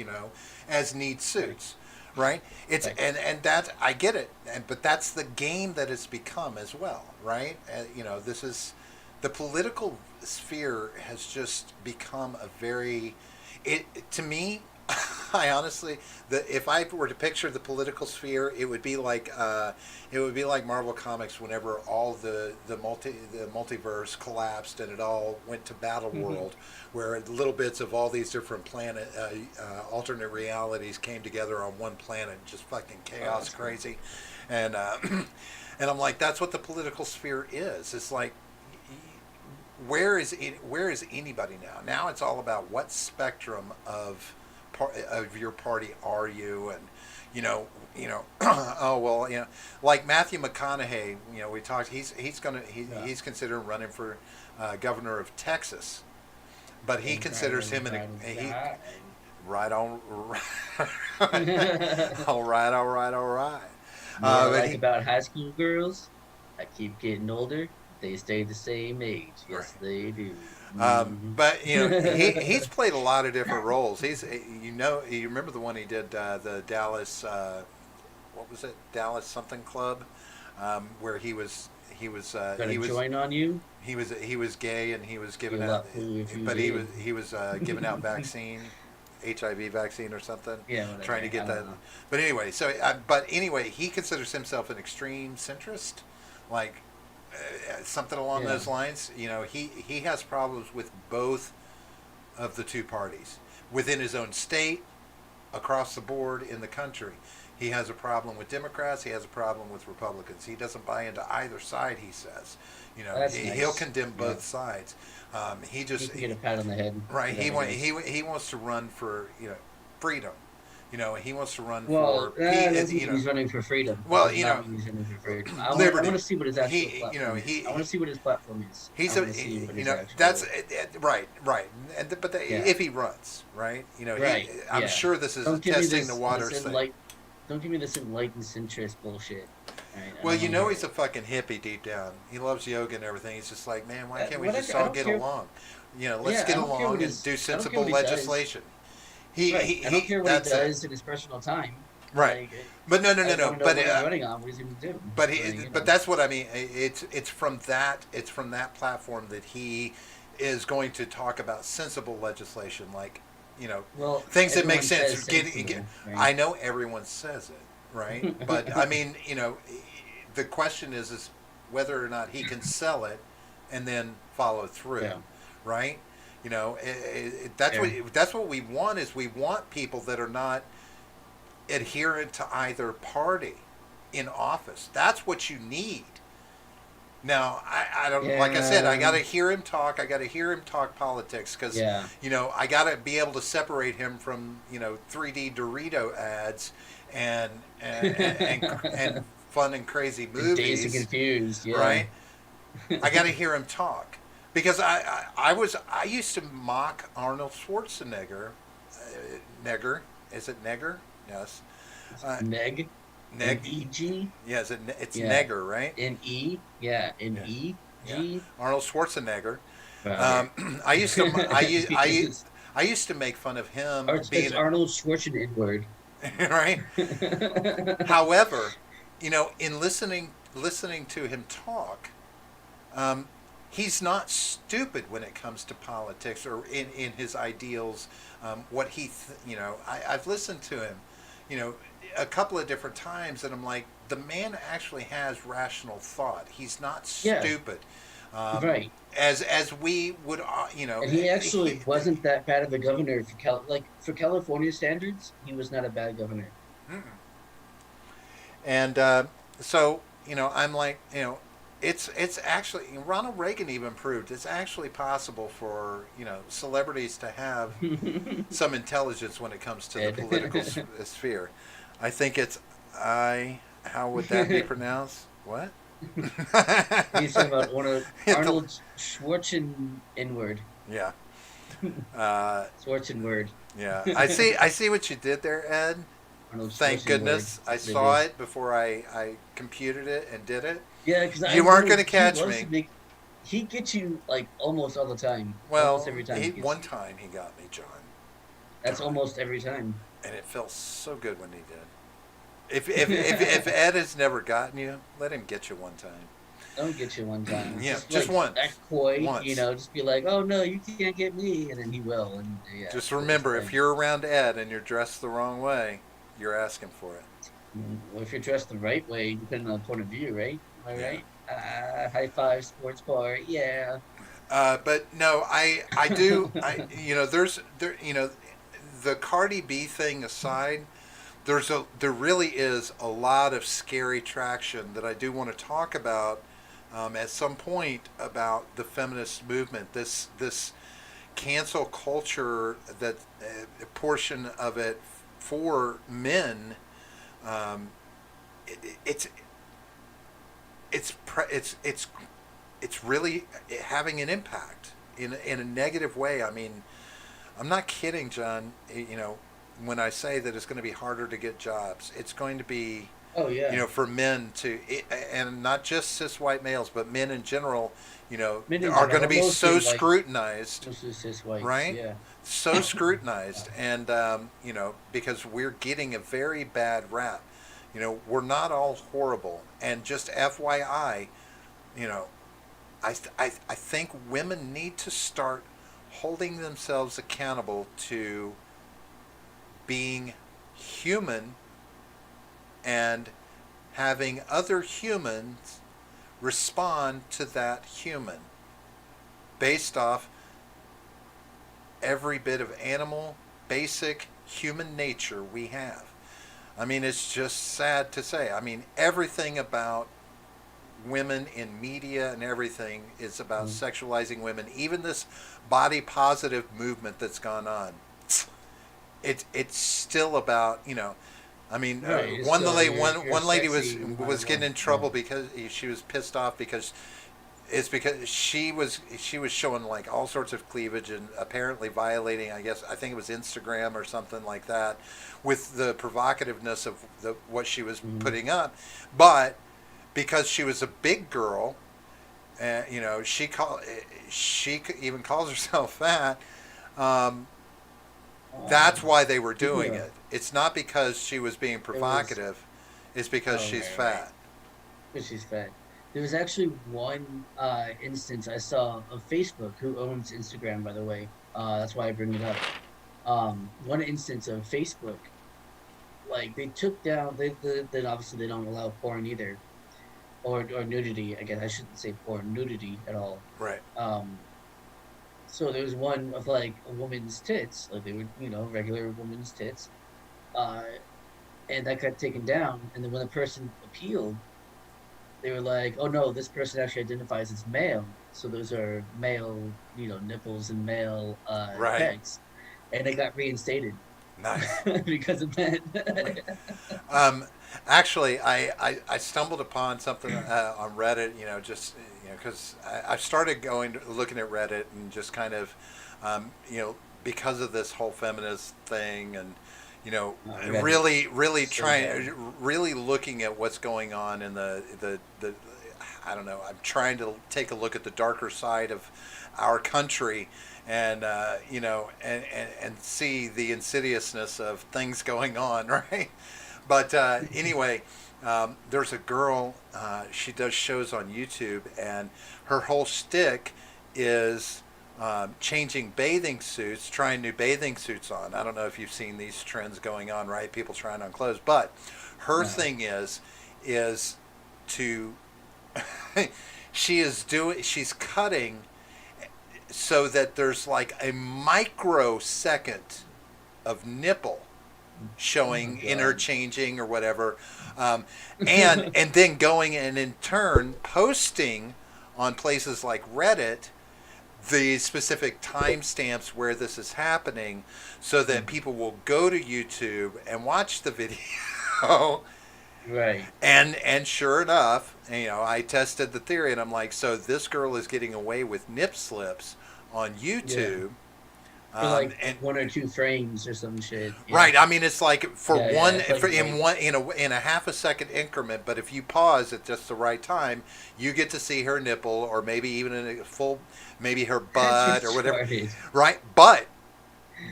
as need right. suits, right? It's Right. and that I get it, but that's the game that it's become as well, right? This is the political sphere has just become a very it to me. I honestly, if I were to picture the political sphere, it would be like Marvel Comics whenever all the multiverse collapsed and it all went to Battle Mm-hmm. World, where little bits of all these different alternate realities came together on one planet, just fucking Oh, chaos, that's cool. crazy, and and I'm like, that's what the political sphere is. It's like where is anybody now? Now it's all about what spectrum of your party are you, and oh well, like Matthew McConaughey. We talked. Yeah. He's considering running for governor of Texas, but he And right considers on, him an right on he time. right on You all right, all right, all right. know what I But like he about high school girls? I keep getting older. They stay the same age. right. Yes, they do. Hmm. But he's played a lot of different roles. You remember the one he did, the Dallas what was it, Dallas something club, where Gonna he was join on you? he was gay and he was You giving out, love who if you but did. he was giving out vaccine, HIV vaccine or something, Yeah, trying whatever. to I get don't that. know. But anyway, he considers himself an extreme centrist, like something along Yeah. those lines. He has problems with both of the two parties within his own state, across the board in the country. He has a problem with Democrats. He has a problem with Republicans. He doesn't buy into either side. He says, That's he'll nice. condemn Yeah. both sides. He He just can get a pat on the head right. for that, I guess. He wants to run for freedom. He wants to run Well, for I don't think he's running for freedom. That well, does not mean he's running for freedom. I want liberty. to see what his actual He you know platform is. I want he to see what his platform is. I He's want to see what his that's actual. right, Yeah. if he runs, right, Right. I'm Yeah. sure this is a Don't give me testing the this waters thing. don't give me this enlightened centrist bullshit. All right, I Well, don't want to hear he's it. a fucking hippie deep down. He loves yoga and everything. He's just like, man, why can't we just I all don't get care. along? Let's Yeah, I get don't care what along and his. do I don't care sensible what he does. legislation. Right. I don't care what he That's it. does in his personal time. Right. Like, But no, no, I no, just no. want to know But what he's running on. What he's going to do. but that's what I mean. It's from that platform that he is going to talk about sensible legislation, like Well, things that make everyone says sense. sensible, I right? know everyone says it, right? But I mean, the question is whether or not he can sell it and then follow through, Yeah. right? Fair. That's what we want. Is we want people that are not adherent to either party in office. That's what you need. Now, I don't, like I said, I got to Yeah. hear him talk. I got to hear him talk politics because, Yeah. I got to be able to separate him from, 3D Dorito ads and, and fun and crazy And Dazed and movies, Confused. Yeah. right? I got to hear him talk because I used to mock Arnold Schwarzenegger. Negger, is it Negger? Yes. Uh, Neg. Neg. N-E-G. Yeah, it's Yeah. Negger, right? N-E. Yeah. Yeah. Yeah. N-E-G. Arnold Schwarzenegger. Wow. I used to It's, I used to make fun of him it's being Arnold Schwarzenegger. right. However, in listening to him talk, he's not stupid when it comes to politics or in his ideals. What I've listened to him, a couple of different times, and I'm like, the man actually has rational thought. He's not Yeah. stupid. Right. As we would, And he actually wasn't that bad of a governor for California standards. He was not a bad governor. And so I'm like, it's actually Ronald Reagan even proved it's actually possible for celebrities to have some intelligence when it comes to the political Ed. sphere. I think it's I. How would that be pronounced? What? He's talking about one of Hit the Arnold Schwarzenegger. yeah. Uh, Schwarzenegger. yeah. I see what you did there, Ed. Arnold Thank Schwarzenegger. goodness I That's what it saw is. it before I computed it and did it. Yeah, because I You weren't going know to he catch loves to me. make. He gets you like almost all the time. Almost Well, every time he he gets one you. time he got me, John. That's John, almost every time. and it felt so good when he did. If Ed has never gotten you, let him get you one time. Don't get you one time. Yeah, Just just like once. act coy, Once. just be like, "Oh no, you can't get me," and then he will, and yeah, Just do his remember, if thing. you're around Ed and you're dressed the wrong way, you're asking for it. Well, if you're dressed the right way, depending on the point of view, right? Am I Yeah. right? High five, sports bar, yeah. But no, I do. There's the Cardi B thing aside, there really is a lot of scary traction that I do want to talk about at some point about the feminist movement. This cancel culture that a portion of it for men. Um, it, it's it's really having an impact in a negative way. I mean, I'm not kidding, John. When I say that it's going to be harder to get jobs, it's going to be, Oh yeah. for men to, and not just cis white males, but men in general, Men in are general, going to but be so mostly scrutinized, mostly cis whites, right? yeah. So Yeah. scrutinized, and because we're getting a very bad rap. We're not all horrible, and just FYI, you know, I think women need to start holding themselves accountable to being human and having other humans respond to that human based off every bit of animal, basic human nature we have. I mean, it's just sad to say. I mean, everything about women in media and everything is about Mm. sexualizing women. Even this body positive movement that's gone on, it's still about I mean, Right. It's one still lady you're one lady was sexy no matter was getting what. in trouble Yeah. because she was pissed off because it's because she was showing like all sorts of cleavage and apparently violating, I think it was Instagram or something like that, with the provocativeness of what she was Hmm. putting up, but because she was a big girl, she even calls herself fat. Um, that's Um, why they were speaking doing of, it. It's not because she was being there was provocative. It's because oh she's right, fat. because she's fat. There was actually one instance I saw of Facebook, who owns Instagram, by the way. That's why I bring it up. One instance of Facebook, like they took down. Then obviously they don't allow porn either, or nudity. I guess I shouldn't say porn, nudity at all. Right. Um, so there was one of like a woman's tits, like they were, regular woman's tits, uh, and that got taken down. And then when the person appealed, they were like, "Oh no, this person actually identifies as male, so those are male, nipples and male Right. pecs," and they got reinstated Nice. because of that. Um, actually, I stumbled upon something on Reddit. Just because I started looking at Reddit and just kind of, because of this whole feminist thing and Reddit, really so bad. really looking at what's going on in the I don't know. I'm trying to take a look at the darker side of our country and and see the insidiousness of things going on, right? But anyway, there's a girl. She does shows on YouTube, and her whole shtick is changing bathing suits, trying new bathing suits on. I don't know if you've seen these trends going on, right? People trying on clothes, but her No. thing is to she's cutting so that there's like a microsecond of nipple Oh my showing god. interchanging or whatever, um, and then going and in turn posting on places like Reddit the specific timestamps where this is happening, so that people will go to YouTube and watch the video. Right. And sure enough, I tested the theory, and I'm like, so this girl is getting away with nip slips on Yeah. YouTube. For like And 1 or 2 frames or some shit. Yeah. right, I mean, it's like for Yeah, yeah. one, It's like for in right. one, in a half a second increment. But if you pause at just the right time, you get to see her nipple, or maybe even in a full, maybe her That's butt or whatever. retarded. Right, but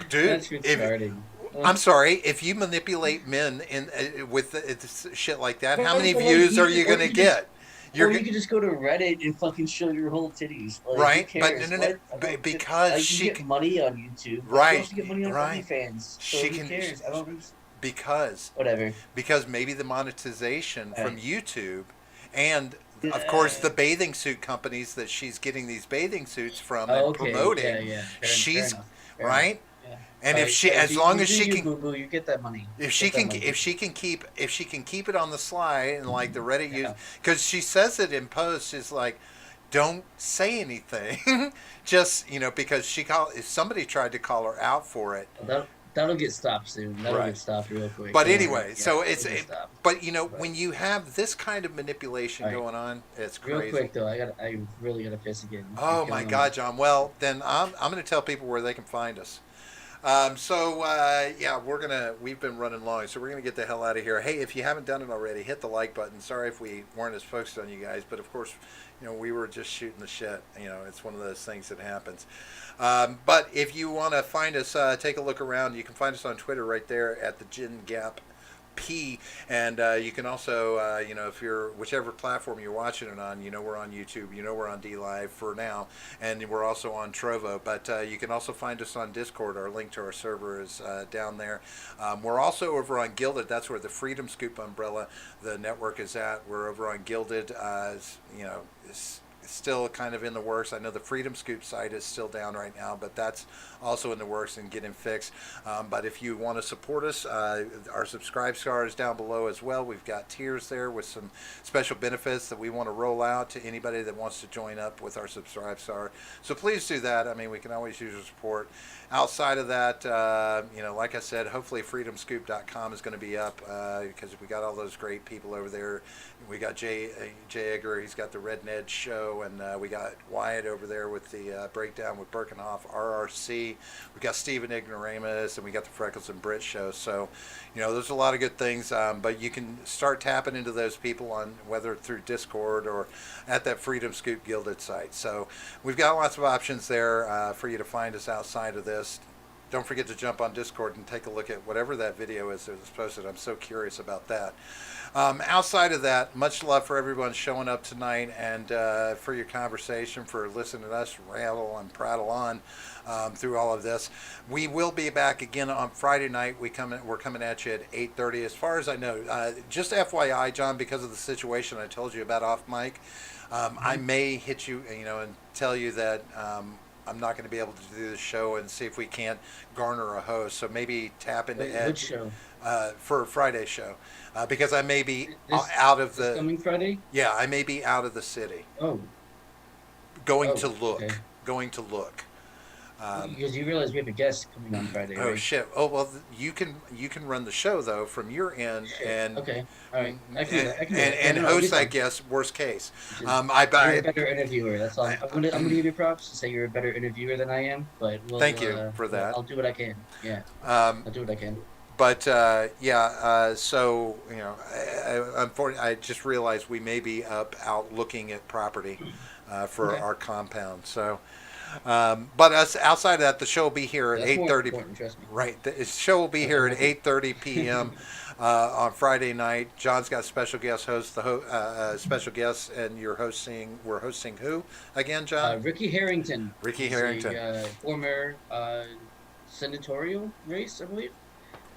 dude, That's if retarded. I'm sorry, if you manipulate men in with shit like that, how Right, many but like views you are could, you or gonna you could just, get? You're or you could just go to Reddit and fucking show your whole titties. Like, who right, but no, cares? no, no, What? I don't. because You she get can, money on YouTube. Like, you right, also get money on right, OnlyFans. So she who can, cares? I don't. because Whatever. maybe the monetization All from right. YouTube, and of course Yeah. the bathing suit companies that she's getting these bathing suits from Oh, and okay. Yeah. promoting, Yeah. Fair she's enough. Fair enough. right. Yeah. And All if right. she, All right. as long You as do she you, can, boo boo. You get that money. Get that money, if boo boo. she can keep it on the slide, and like the Reddit use, Yeah. because she says it in posts, is like, don't say anything, just because if somebody tried to call her out for it. That'll get stopped soon. That'll Right. get stopped real quick. But Don't worry. anyway, Yeah, so it'll get stopped. but But when you have this kind of manipulation all right. going on, it's Real crazy. quick though, I really gotta piss again. You're Oh my killing me. God, John. Well, then I'm going to tell people where they can find us. Yeah, we've been running long, so we're gonna get the hell out of here. Hey, if you haven't done it already, hit the like button. Sorry if we weren't as focused on you guys, but of course, we were just shooting the shit. It's one of those things that happens. But if you want to find us, take a look around. You can find us on Twitter right there at the Gin Gap P, and you can also, if you're whichever platform you're watching it on, we're on YouTube, we're on D Live for now, and we're also on Trovo. But you can also find us on Discord. Our link to our server is down there. We're also over on Gilded. That's where the Freedom Scoop umbrella, the network, is at. We're over on Gilded. It's still kind of in the works. I know the Freedom Scoop site is still down right now, but that's also in the works and getting fixed. But if you want to support us, our subscribe star is down below as well. We've got tiers there with some special benefits that we want to roll out to anybody that wants to join up with our subscribe star. So please do that. I mean, we can always use your support. Outside of that, like I said, hopefully freedomscoop.com is going to be up because we got all those great people over there. We got Jay Edgar. He's got the Red Ned show, and we got Wyatt over there with the breakdown with Birkenhoff RRC. We got Steven Ignoramus, and we got the Freckles and Brit show. So, there's a lot of good things. But you can start tapping into those people on whether through Discord or at that Freedom Scoop Gilded site. So we've got lots of options there for you to find us outside of this. Don't forget to jump on Discord and take a look at whatever that video is that was posted. I'm so curious about that. Outside of that, much love for everyone showing up tonight, and for your conversation, for listening to us rattle and prattle on through all of this. We will be back again on Friday night. We're coming at you at 8:30. As far as I know, just FYI, John, because of the situation I told you about off mic, I may hit you, and tell you that. I'm not going to be able to do the show, and see if we can't garner a host. So maybe tap into Wait, Ed which show? for a Friday show, because I may be This out of this the coming Friday? yeah, I may be out of the city, Oh, going to oh, okay. look, going to look. Because you realize we have a guest coming on Friday, Oh right? shit! Oh well, you can run the show though from your end, Shit. and Okay. All right. I can do and that. I can do that. Yeah, and no, it'll be host, I fun. guess, worst case. Just I, you're a I, better interviewer. That's all. I, I'm gonna give you props to say you're a better interviewer than I am. But thank you for that. I'll do what I can. Yeah, Um, I'll do what I can. but yeah, so unfortunately, I just realized we may be out looking at property for Okay. our compound. So, but us outside of that, the show will be here at That's more 8:30. important. Trust me. Right, the show will be here at 8:30 p.m. On Friday night. John's got special guest host, special guest, and you're hosting. We're hosting who again, John? Ricky Harrington. Ricky He's Harrington. a former senatorial race, I believe.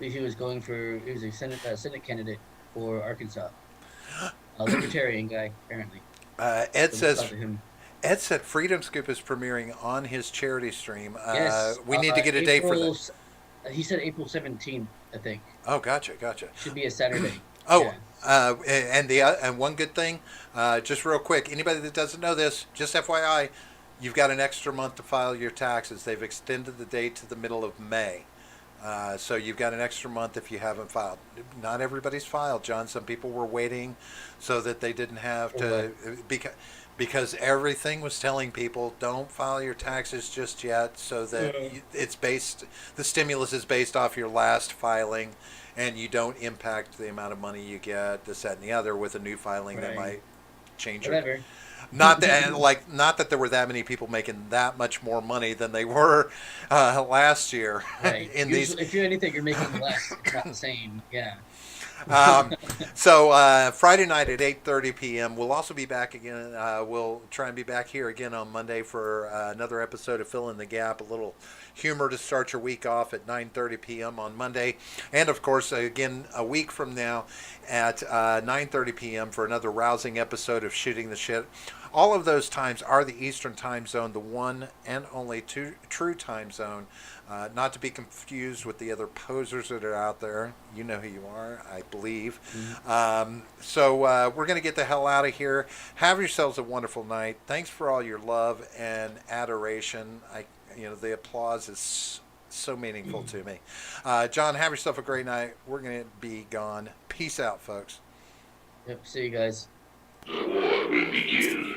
He was going for. He was a Senate candidate for Arkansas. A libertarian guy, apparently. Ed So let's talk says to him. Ed said Freedom Scoop is premiering on his charity stream. Yes. We need to get a date for that. He said April 17th, I think. Oh, gotcha. Should be a Saturday. Oh, Yeah. and one good thing, just real quick, anybody that doesn't know this, just FYI, you've got an extra month to file your taxes. They've extended the date to the middle of May. So you've got an extra month if you haven't filed. Not everybody's filed, John. Some people were waiting so that they didn't have to, because everything was telling people don't file your taxes just yet, so that it's based, the stimulus is based off your last filing, and you don't impact the amount of money you get, this, that, and the other with a new filing that Right. might change your. Whatever. Not that, like, not that there were that many people making that much more money than they were last year. Right. In these, Usually, if you're anything, you're making less, if not the same. Yeah. um, so Friday night at 8:30 p.m. We'll also be back again. We'll try and be back here again on Monday for another episode of Fill in the Gap. A little humor to start your week off at 9:30 p.m. on Monday, and of course again a week from now at 9:30 p.m. for another rousing episode of Shooting the Shit. All of those times are the Eastern Time Zone, the one and only true time zone. Not to be confused with the other posers that are out there. You know who you are, I believe. So we're going to get the hell out of here. Have yourselves a wonderful night. Thanks for all your love and adoration. The applause is so meaningful to me. John, have yourself a great night. We're going to be gone. Peace out, folks. Yep. See you guys. The war will begin.